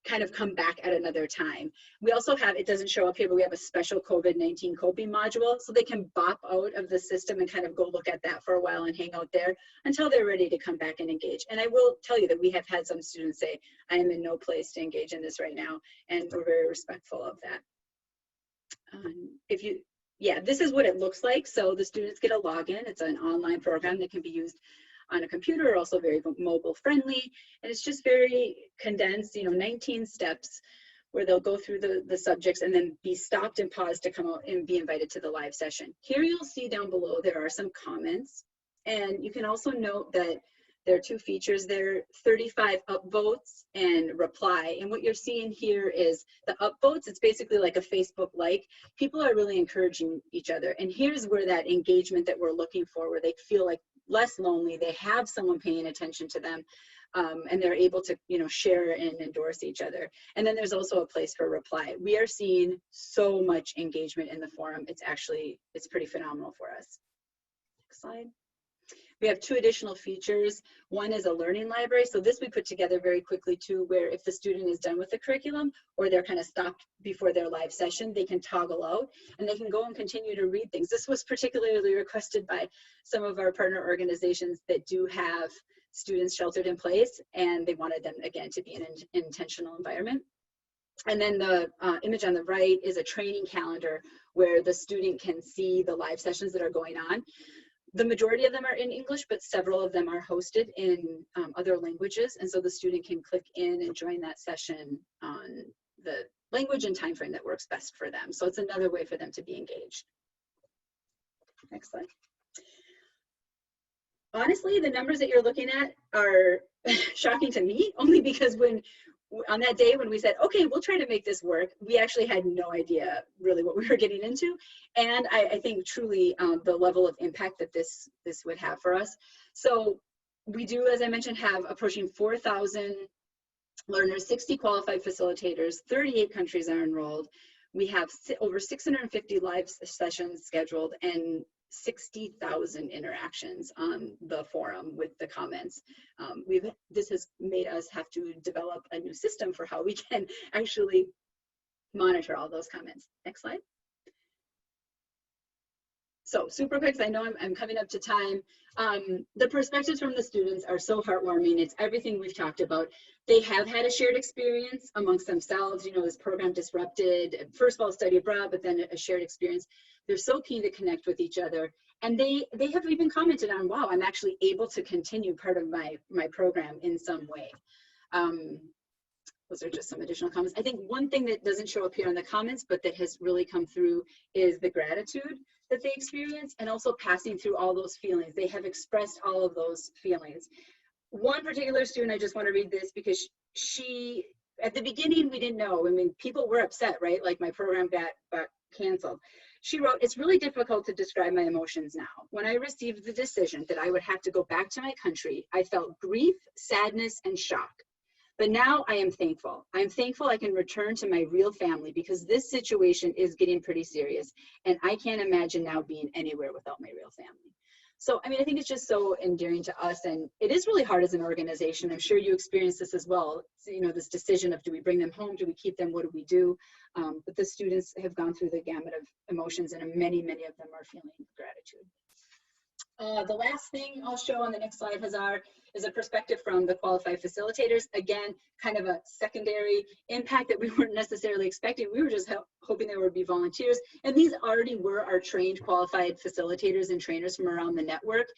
kind of come back at another time. We also have, it doesn't show up here, but we have a special COVID-19 coping module, so they can bop out of the system and kind of go look at that for a while and hang out there until they're ready to come back and engage. And I will tell you that we have had some students say, I am in no place to engage in this right now, and we're very respectful of that. This is what it looks like. So the students get a login. It's an online program that can be used on a computer, also very mobile friendly, and it's just very condensed, 19 steps where they'll go through the subjects and then be stopped and paused to come out and be invited to the live session. Here you'll see down below there are some comments, and you can also note that There are two features there, 35 upvotes and reply. And what you're seeing here is the upvotes. It's basically like a Facebook like. People are really encouraging each other. And here's where that engagement that we're looking for, where they feel like less lonely, they have someone paying attention to them, and they're able to, you know, share and endorse each other. And then there's also a place for reply. We are seeing so much engagement in the forum. It's pretty phenomenal for us. Next slide. We have two additional features. One is a learning library. So this we put together very quickly too, where if the student is done with the curriculum or they're kind of stopped before their live session, they can toggle out and they can go and continue to read things. This was particularly requested by some of our partner organizations that do have students sheltered in place, and they wanted them, again, to be in an intentional environment. And then the image on the right is a training calendar where the student can see the live sessions that are going on. The majority of them are in English, but several of them are hosted in other languages. And so the student can click in and join that session on the language and time frame that works best for them. So it's another way for them to be engaged. Next slide. Honestly, the numbers that you're looking at are shocking to me, only because on that day when we said, okay, we'll try to make this work, we actually had no idea really what we were getting into. And I think truly the level of impact that this would have for us. So we do, as I mentioned, have approaching 4,000 learners, 60 qualified facilitators, 38 countries are enrolled. We have over 650 live sessions scheduled and 60,000 interactions on the forum with the comments. This has made us have to develop a new system for how we can actually monitor all those comments. Next slide. So super quick, because I know I'm coming up to time. The perspectives from the students are so heartwarming. It's everything we've talked about. They have had a shared experience amongst themselves. You know, this program disrupted, first of all, study abroad, but then a shared experience. They're so keen to connect with each other. And they have even commented on, wow, I'm actually able to continue part of my program in some way. Those are just some additional comments. I think one thing that doesn't show up here in the comments, but that has really come through, is the gratitude that they experience, and also passing through all those feelings. They have expressed all of those feelings. One particular student, I just want to read this because she, at the beginning, we didn't know. I mean, people were upset, right? Like my program got canceled. She wrote, "It's really difficult to describe my emotions now. When I received the decision that I would have to go back to my country, I felt grief, sadness, and shock. But now I am thankful. I'm thankful I can return to my real family because this situation is getting pretty serious, and I can't imagine now being anywhere without my real family." So, I mean, I think it's just so endearing to us, and it is really hard as an organization. I'm sure you experience this as well. You know, this decision of, do we bring them home? Do we keep them? What do we do? But the students have gone through the gamut of emotions, and many of them are feeling gratitude. The last thing I'll show on the next slide, Hazar, is a perspective from the qualified facilitators. Again, kind of a secondary impact that we weren't necessarily expecting. We were just hoping there would be volunteers. And these already were our trained qualified facilitators and trainers from around the network.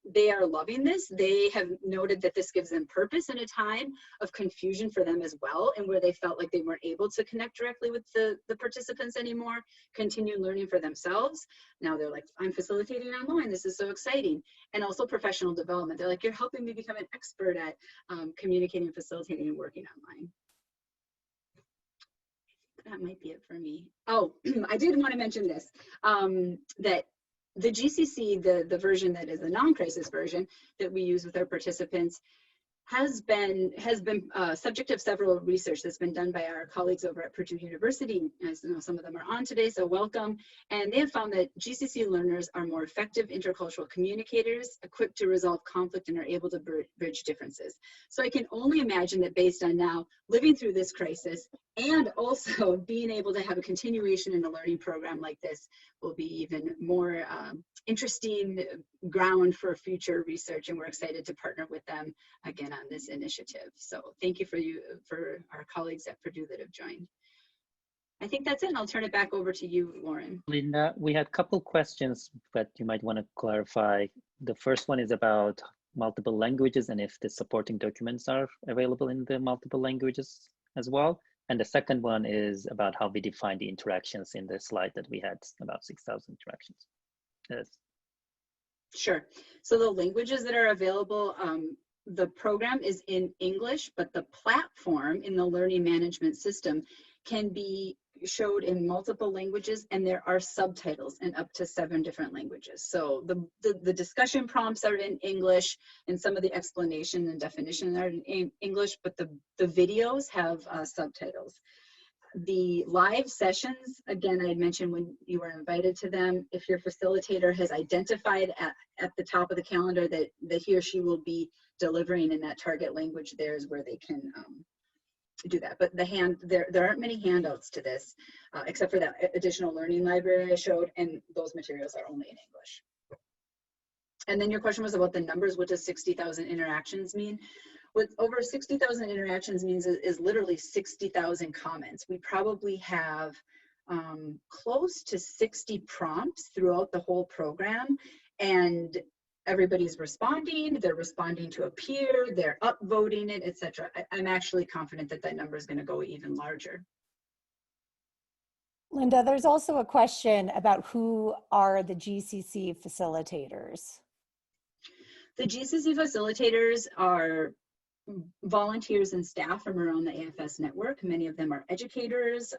They are loving this. They have noted that this gives them purpose in a time of confusion for them as well, and where they felt like they weren't able to connect directly with the participants anymore, continue learning for themselves. Now they're like, I'm facilitating online. This is so exciting. And also professional development. They're like, you're helping me become an expert at communicating, facilitating, and working online. That might be it for me. Oh, I did want to mention this, that the GCC, the version that is the non-crisis version that we use with our participants, has been subject of several research that's been done by our colleagues over at Purdue University. As you know, some of them are on today, so welcome. And they have found that GCC learners are more effective intercultural communicators, equipped to resolve conflict, and are able to bridge differences. So I can only imagine that based on now living through this crisis, and also being able to have a continuation in a learning program like this, will be even more interesting ground for future research, and we're excited to partner with them again on this initiative. So thank you for our colleagues at Purdue that have joined. I think that's it, and I'll turn it back over to you, Lauren. Linda, we had a couple questions that you might want to clarify. The first one is about multiple languages and if the supporting documents are available in the multiple languages as well. And the second one is about how we define the interactions in the slide that we had, about 6,000 interactions. Yes. Sure. So the languages that are available, the program is in English, but the platform in the learning management system can be showed in multiple languages, and there are subtitles in up to 7 different languages. So the discussion prompts are in English, and some of the explanation and definition are in English, but the videos have subtitles. The live sessions, again, I had mentioned when you were invited to them, if your facilitator has identified at the top of the calendar that he or she will be delivering in that target language, there's where they can do that. But there aren't many handouts to this, except for that additional learning library I showed, and those materials are only in English. And then your question was about the numbers. What does 60,000 interactions mean? What over 60,000 interactions means is literally 60,000 comments. We probably have close to 60 prompts throughout the whole program, and everybody's responding. They're responding to a peer, they're upvoting it, etc. I'm actually confident that that number is going to go even larger. Linda, there's also a question about who are the GCC facilitators? The GCC facilitators are volunteers and staff from around the AFS network. Many of them are educators,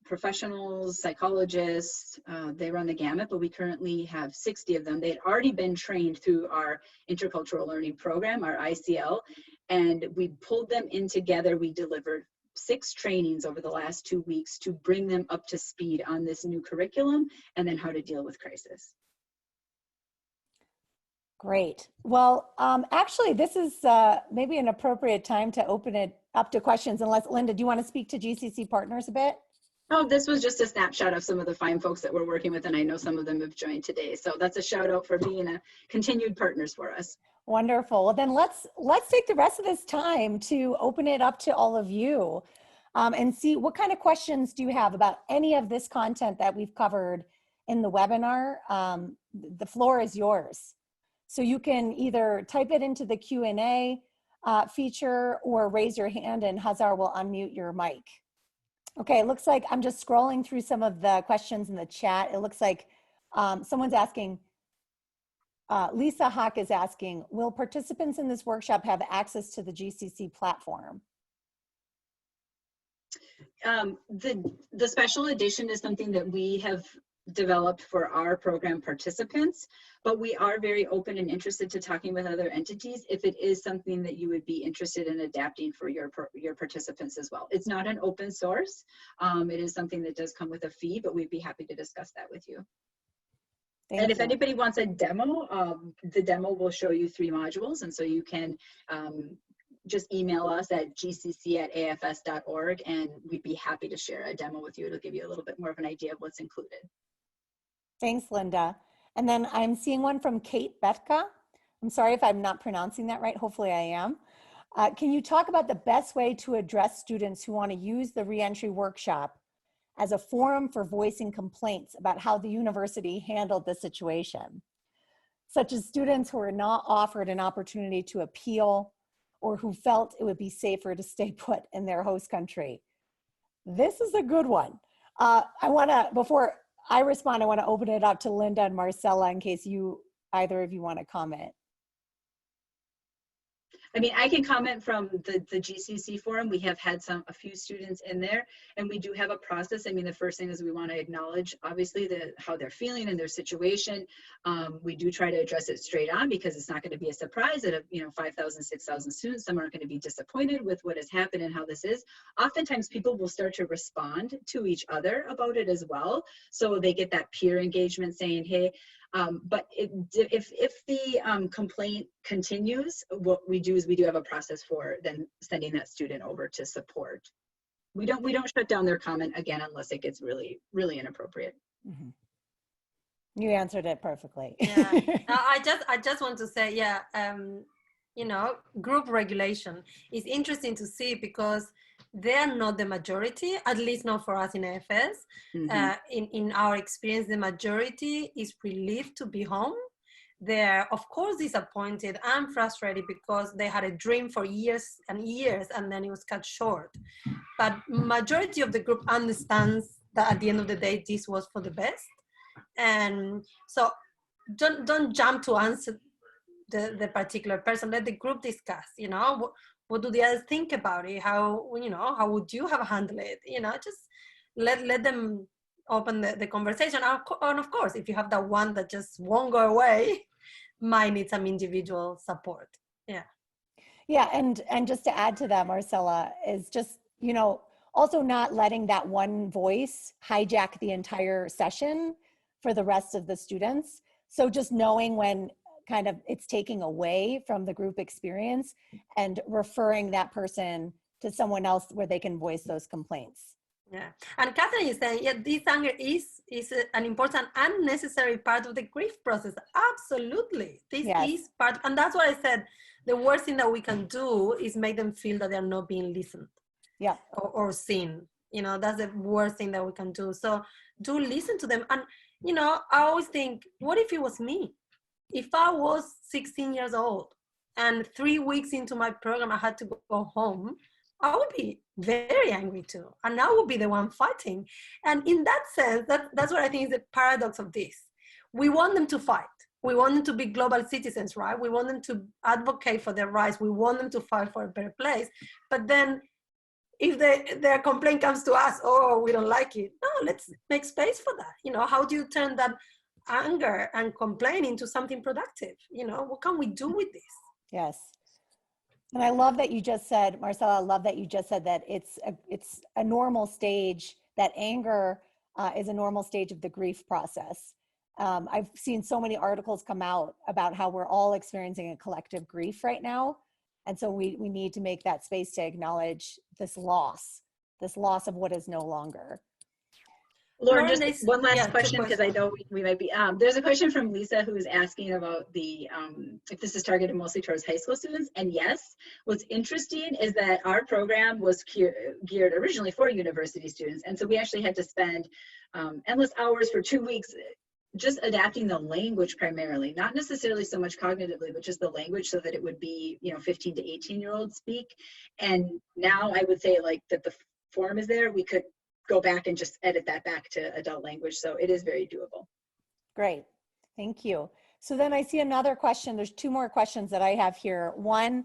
professionals, psychologists. They run the gamut, but we currently have 60 of them. They had already been trained through our Intercultural Learning Program, our ICL, and we pulled them in together. We delivered 6 trainings over the last 2 weeks to bring them up to speed on this new curriculum and then how to deal with crisis. Great. Well, actually, this is maybe an appropriate time to open it up to questions. Unless, Linda, do you want to speak to GCC partners a bit? Oh, this was just a snapshot of some of the fine folks that we're working with, and I know some of them have joined today. So that's a shout out for being a continued partners for us. Wonderful. Well, then let's take the rest of this time to open it up to all of you and see what kind of questions do you have about any of this content that we've covered in the webinar. The floor is yours. So you can either type it into the Q&A feature or raise your hand and Hazar will unmute your mic. Okay, it looks like I'm just scrolling through some of the questions in the chat. It looks like someone's asking, Lisa Hawk is asking, will participants in this workshop have access to the GCC platform? The special edition is something that we have developed for our program participants, but we are very open and interested to talking with other entities if it is something that you would be interested in adapting for your participants as well. It's not an open source. It is something that does come with a fee, but we'd be happy to discuss that with you. And if anybody wants a demo, the demo will show you 3 modules, and so you can just email us at gcc@afs.org, and we'd be happy to share a demo with you. It'll give you a little bit more of an idea of what's included. Thanks, Linda. And then I'm seeing one from Kate Betka. I'm sorry if I'm not pronouncing that right. Hopefully I am. Can you talk about the best way to address students who want to use the reentry workshop as a forum for voicing complaints about how the university handled the situation, such as students who are not offered an opportunity to appeal or who felt it would be safer to stay put in their host country? This is a good one. Before I respond, I want to open it up to Linda and Marcella in case either of you want to comment. I mean, I can comment from the GCC forum. We have had a few students in there, and we do have a process. I mean, the first thing is we want to acknowledge, obviously, how they're feeling and their situation. We do try to address it straight on because it's not going to be a surprise that 5,000, 6,000 students, some are going to be disappointed with what has happened and how this is. Oftentimes, people will start to respond to each other about it as well. So they get that peer engagement saying, hey, but if the complaint continues, what we do is we do have a process for then sending that student over to support. We don't shut down their comment again unless it gets really, really inappropriate. Mm-hmm. You answered it perfectly. Yeah, I just want to say, yeah, group regulation is interesting to see because they're not the majority, at least not for us in AFS. Mm-hmm. In our experience, the majority is relieved to be home. They're, of course, disappointed and frustrated because they had a dream for years and years and then it was cut short. But majority of the group understands that at the end of the day, this was for the best. And so don't jump to answer the particular person. Let the group discuss, you know, what do the others think about it? How, you know, how would you have handled it? You know, just let them open the conversation. And of course, if you have that one that just won't go away, might need some individual support. Yeah. Yeah, and just to add to that, Marcella, is just, you know, also not letting that one voice hijack the entire session for the rest of the students. So just knowing when kind of it's taking away from the group experience and referring that person to someone else where they can voice those complaints. Yeah, and Catherine is saying, yeah, this anger is an important and necessary part of the grief process. Absolutely, this is part, and that's what I said. The worst thing that we can do is make them feel that they're not being listened, or seen. You know, that's the worst thing that we can do. So do listen to them. And you know, I always think, what if it was me? If I was 16 years old and 3 weeks into my program, I had to go home, I would be very angry too. And I would be the one fighting. And in that sense, that's what I think is the paradox of this. We want them to fight. We want them to be global citizens, right? We want them to advocate for their rights. We want them to fight for a better place. But then if their complaint comes to us, oh, we don't like it. No, let's make space for that. You know, how do you turn that anger and complaint into something productive? You know, what can we do with this? Yes. And I love that you just said, Marcella, I love that you just said that it's a normal stage, that anger is a normal stage of the grief process. I've seen so many articles come out about how we're all experiencing a collective grief right now. And so we need to make that space to acknowledge this loss of what is no longer. Lauren, just one last question, because I know we might be, there's a question from Lisa who's asking about the, if this is targeted mostly towards high school students. And yes, what's interesting is that our program was geared originally for university students. And so we actually had to spend endless hours for 2 weeks just adapting the language primarily, not necessarily so much cognitively, but just the language so that it would be, you know, 15 to 18-year-olds speak. And now I would say like that the form is there, we could go back and just edit that back to adult language. So it is very doable. Great, thank you. So then I see another question. There's 2 more questions that I have here. One,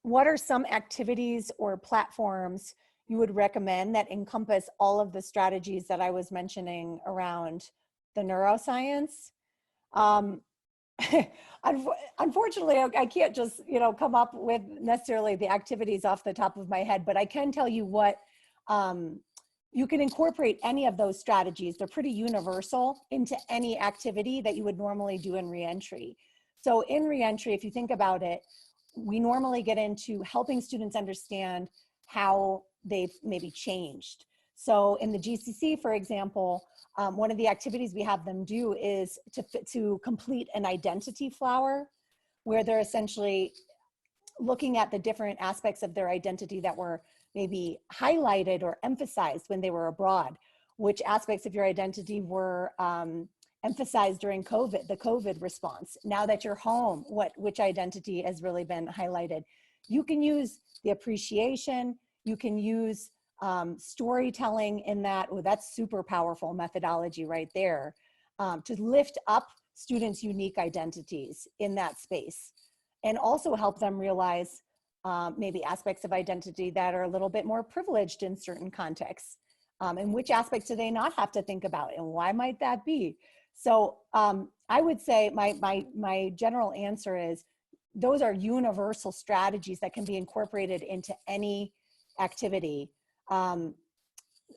what are some activities or platforms you would recommend that encompass all of the strategies that I was mentioning around the neuroscience? Unfortunately, I can't just, you know, come up with necessarily the activities off the top of my head, but I can tell you what, you can incorporate any of those strategies. They're pretty universal into any activity that you would normally do in reentry. So in reentry, if you think about it, we normally get into helping students understand how they've maybe changed. So in the GCC, for example, one of the activities we have them do is to complete an identity flower, where they're essentially looking at the different aspects of their identity that were maybe highlighted or emphasized when they were abroad. Which aspects of your identity were emphasized during COVID, the COVID response? Now that you're home, which identity has really been highlighted? You can use the appreciation, you can use storytelling in that. Oh, that's super powerful methodology right there, to lift up students' unique identities in that space, and also help them realize maybe aspects of identity that are a little bit more privileged in certain contexts. And which aspects do they not have to think about, and why might that be? So I would say my general answer is those are universal strategies that can be incorporated into any activity.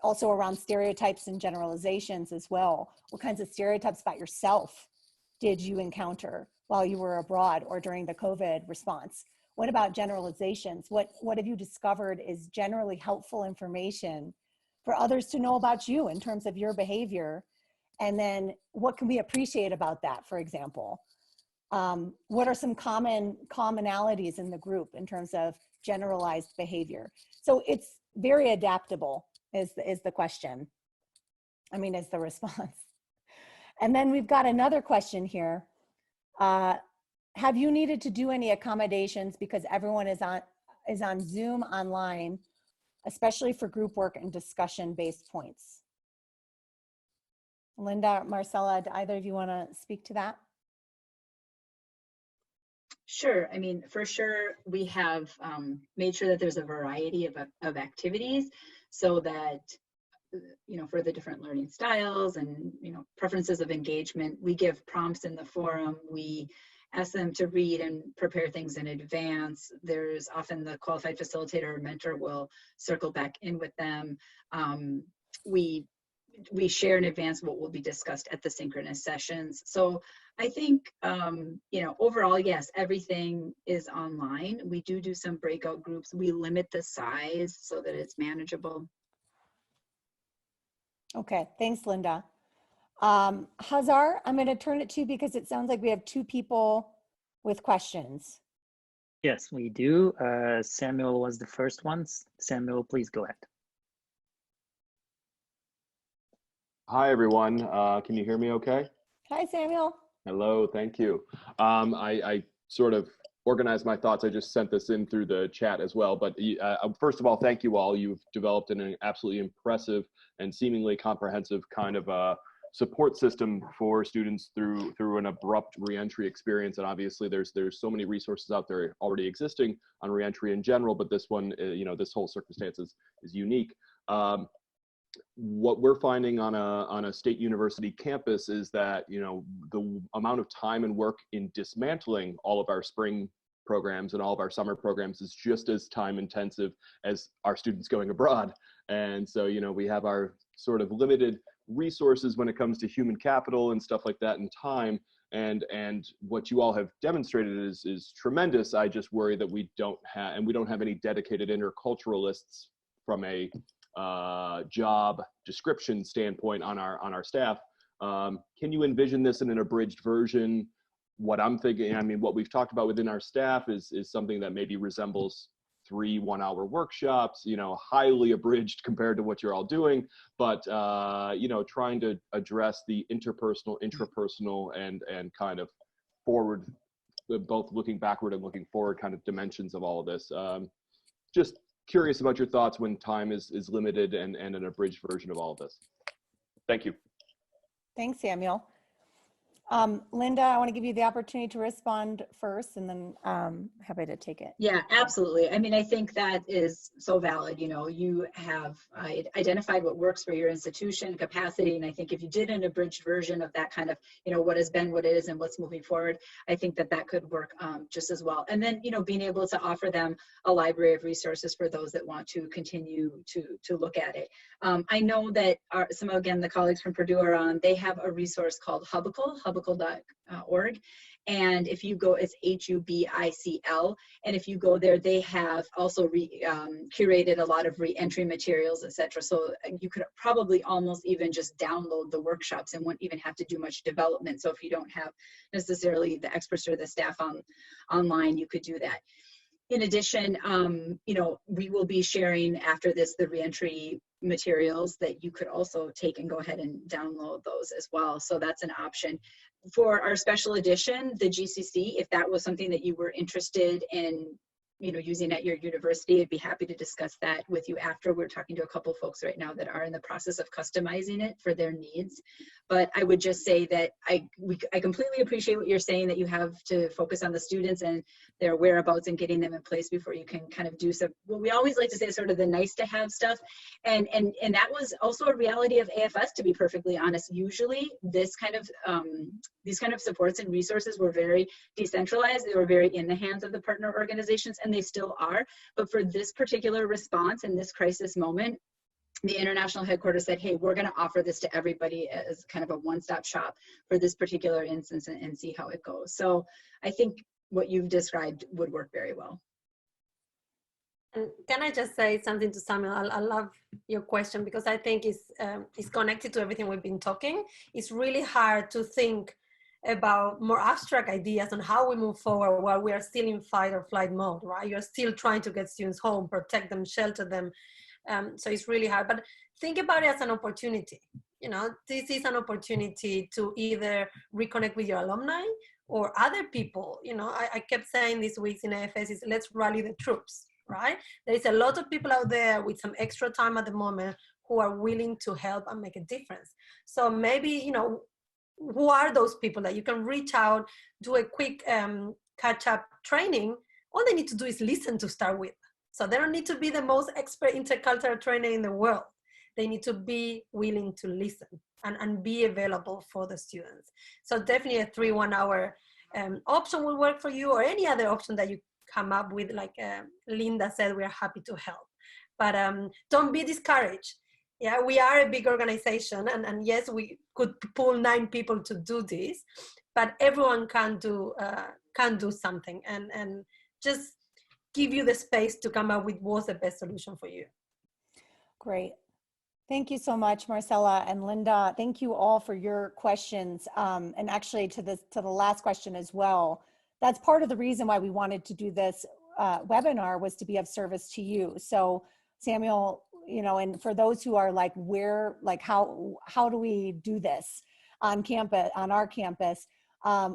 Also around stereotypes and generalizations as well. What kinds of stereotypes about yourself did you encounter while you were abroad or during the COVID response? What about generalizations? What have you discovered is generally helpful information for others to know about you in terms of your behavior? And then what can we appreciate about that, for example? What are some commonalities in the group in terms of generalized behavior? So it's very adaptable is the question. I mean, is the response. And then we've got another question here. Have you needed to do any accommodations because everyone is on Zoom online, especially for group work and discussion-based points? Linda, Marcella, do either of you want to speak to that? Sure. I mean, for sure, we have made sure that there's a variety of activities so that, you know, for the different learning styles and, you know, preferences of engagement, we give prompts in the forum. We ask them to read and prepare things in advance. There's often the qualified facilitator or mentor will circle back in with them. We share in advance what will be discussed at the synchronous sessions. So I think, you know, overall, yes, everything is online. We do some breakout groups. We limit the size so that it's manageable. Okay, thanks, Linda. Hazar, I'm going to turn it to you because it sounds like we have two people with questions. Yes, we do. Samuel was the first one. Samuel, please go ahead. Hi, everyone. Can you hear me okay? Hi, Samuel. Hello, thank you. I sort of organized my thoughts. I just sent this in through the chat as well. But first of all, thank you all. You've developed an absolutely impressive and seemingly comprehensive kind of support system for students through an abrupt reentry experience. And obviously there's so many resources out there already existing on reentry in general, but this one, you know, this whole circumstance is unique. What we're finding on a state university campus is that, you know, the amount of time and work in dismantling all of our spring programs and all of our summer programs is just as time intensive as our students going abroad. And so, you know, we have our sort of limited resources when it comes to human capital and stuff like that and time. And what you all have demonstrated is tremendous. I just worry that we don't have any dedicated interculturalists from a job description standpoint on our staff. Can you envision this in an abridged version? What I'm thinking, I mean, what we've talked about within our staff is something that maybe resembles 3 one-hour workshops, you know, highly abridged compared to what you're all doing, but you know, trying to address the interpersonal, intrapersonal, and kind of forward, both looking backward and looking forward kind of dimensions of all of this. Just curious about your thoughts when time is limited and an abridged version of all of this. Thank you. Thanks, Samuel. Linda, I want to give you the opportunity to respond first, and then happy to take it. Yeah, absolutely. I mean, I think that is so valid. You know, you have identified what works for your institution capacity. And I think if you did an abridged version of that kind of, you know, what has been, what is, and what's moving forward, I think that could work just as well. And then, you know, being able to offer them a library of resources for those that want to continue to look at it. I know that again, the colleagues from Purdue are on, they have a resource called Hubicle.org. And if you go, it's HUBICL. And if you go there, they have also curated a lot of reentry materials, etc. So you could probably almost even just download the workshops and won't even have to do much development. So if you don't have necessarily the experts or the staff online, you could do that. In addition, you know, we will be sharing after this the reentry materials that you could also take and go ahead and download those as well. So that's an option. For our special edition, the GCC, if that was something that you were interested in, you know, using at your university, I'd be happy to discuss that with you after. We're talking to a couple folks right now that are in the process of customizing it for their needs. But I would just say that I completely appreciate what you're saying, that you have to focus on the students and their whereabouts and getting them in place before you can kind of do some, what we always like to say is sort of the nice to have stuff. And that was also a reality of AFS, to be perfectly honest. Usually this kind of, these kind of supports and resources were very decentralized. They were very in the hands of the partner organizations, and they still are. But for this particular response in this crisis moment, the international headquarters said, hey, we're going to offer this to everybody as kind of a one-stop shop for this particular instance and see how it goes. So I think what you've described would work very well. And can I just say something to Samuel? I love your question because I think it's connected to everything we've been talking. It's really hard to think about more abstract ideas on how we move forward while we are still in fight or flight mode, right? You're still trying to get students home, protect them, shelter them. So it's really hard, but think about it as an opportunity. You know, this is an opportunity to either reconnect with your alumni or other people. You know, I kept saying these weeks in AFS is let's rally the troops, right? There is a lot of people out there with some extra time at the moment who are willing to help and make a difference. So maybe, you know, who are those people that you can reach out, do a quick catch-up training? All they need to do is listen to start with. So they don't need to be the most expert intercultural trainer in the world. They need to be willing to listen and be available for the students. So definitely a 3 1-hour option will work for you, or any other option that you come up with. Like Linda said, we are happy to help. But don't be discouraged. Yeah, we are a big organization, and yes, we could pull 9 people to do this, but everyone can do something, and just give you the space to come up with what's the best solution for you. Great. Thank you so much, Marcela and Linda. Thank you all for your questions. And actually to the last question as well, that's part of the reason why we wanted to do this webinar, was to be of service to you. So Samuel, you know, and for those who are like, how do we do this on campus, on our campus?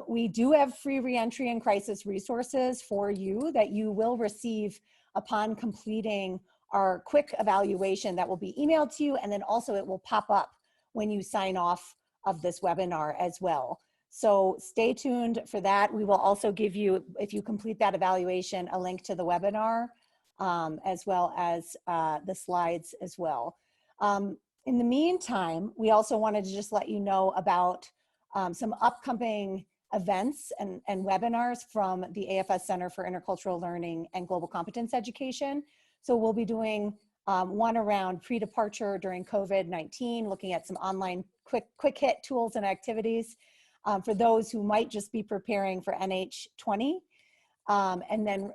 We do have free reentry and crisis resources for you that you will receive upon completing our quick evaluation that will be emailed to you, and then also it will pop up when you sign off of this webinar as well. So stay tuned for that. We will also give you, if you complete that evaluation, a link to the webinar, as well as the slides as well. In the meantime, we also wanted to just let you know about some upcoming events and webinars from the AFS Center for Intercultural Learning and Global Competence Education. So we'll be doing one around pre-departure during COVID-19, looking at some online quick hit tools and activities for those who might just be preparing for NH20, and then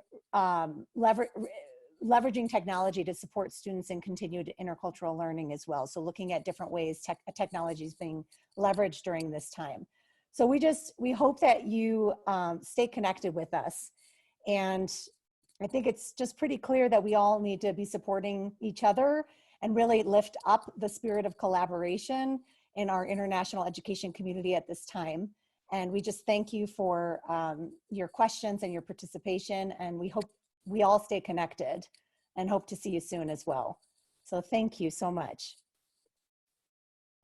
leveraging technology to support students in continued intercultural learning as well. So looking at different ways technology is being leveraged during this time. So we hope that you stay connected with us. And I think it's just pretty clear that we all need to be supporting each other and really lift up the spirit of collaboration in our international education community at this time. And we just thank you for your questions and your participation, and we hope we all stay connected and hope to see you soon as well. So thank you so much.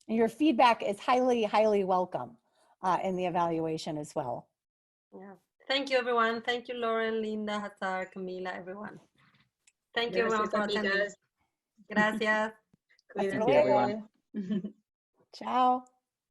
And your feedback is highly, highly welcome in the evaluation as well. Yeah. Thank you, everyone. Thank you, Lauren, Linda, Hazar, Camila, everyone. Thank you, everyone, for attending. Gracias. Cuídense. Thank you, everyone. Ciao.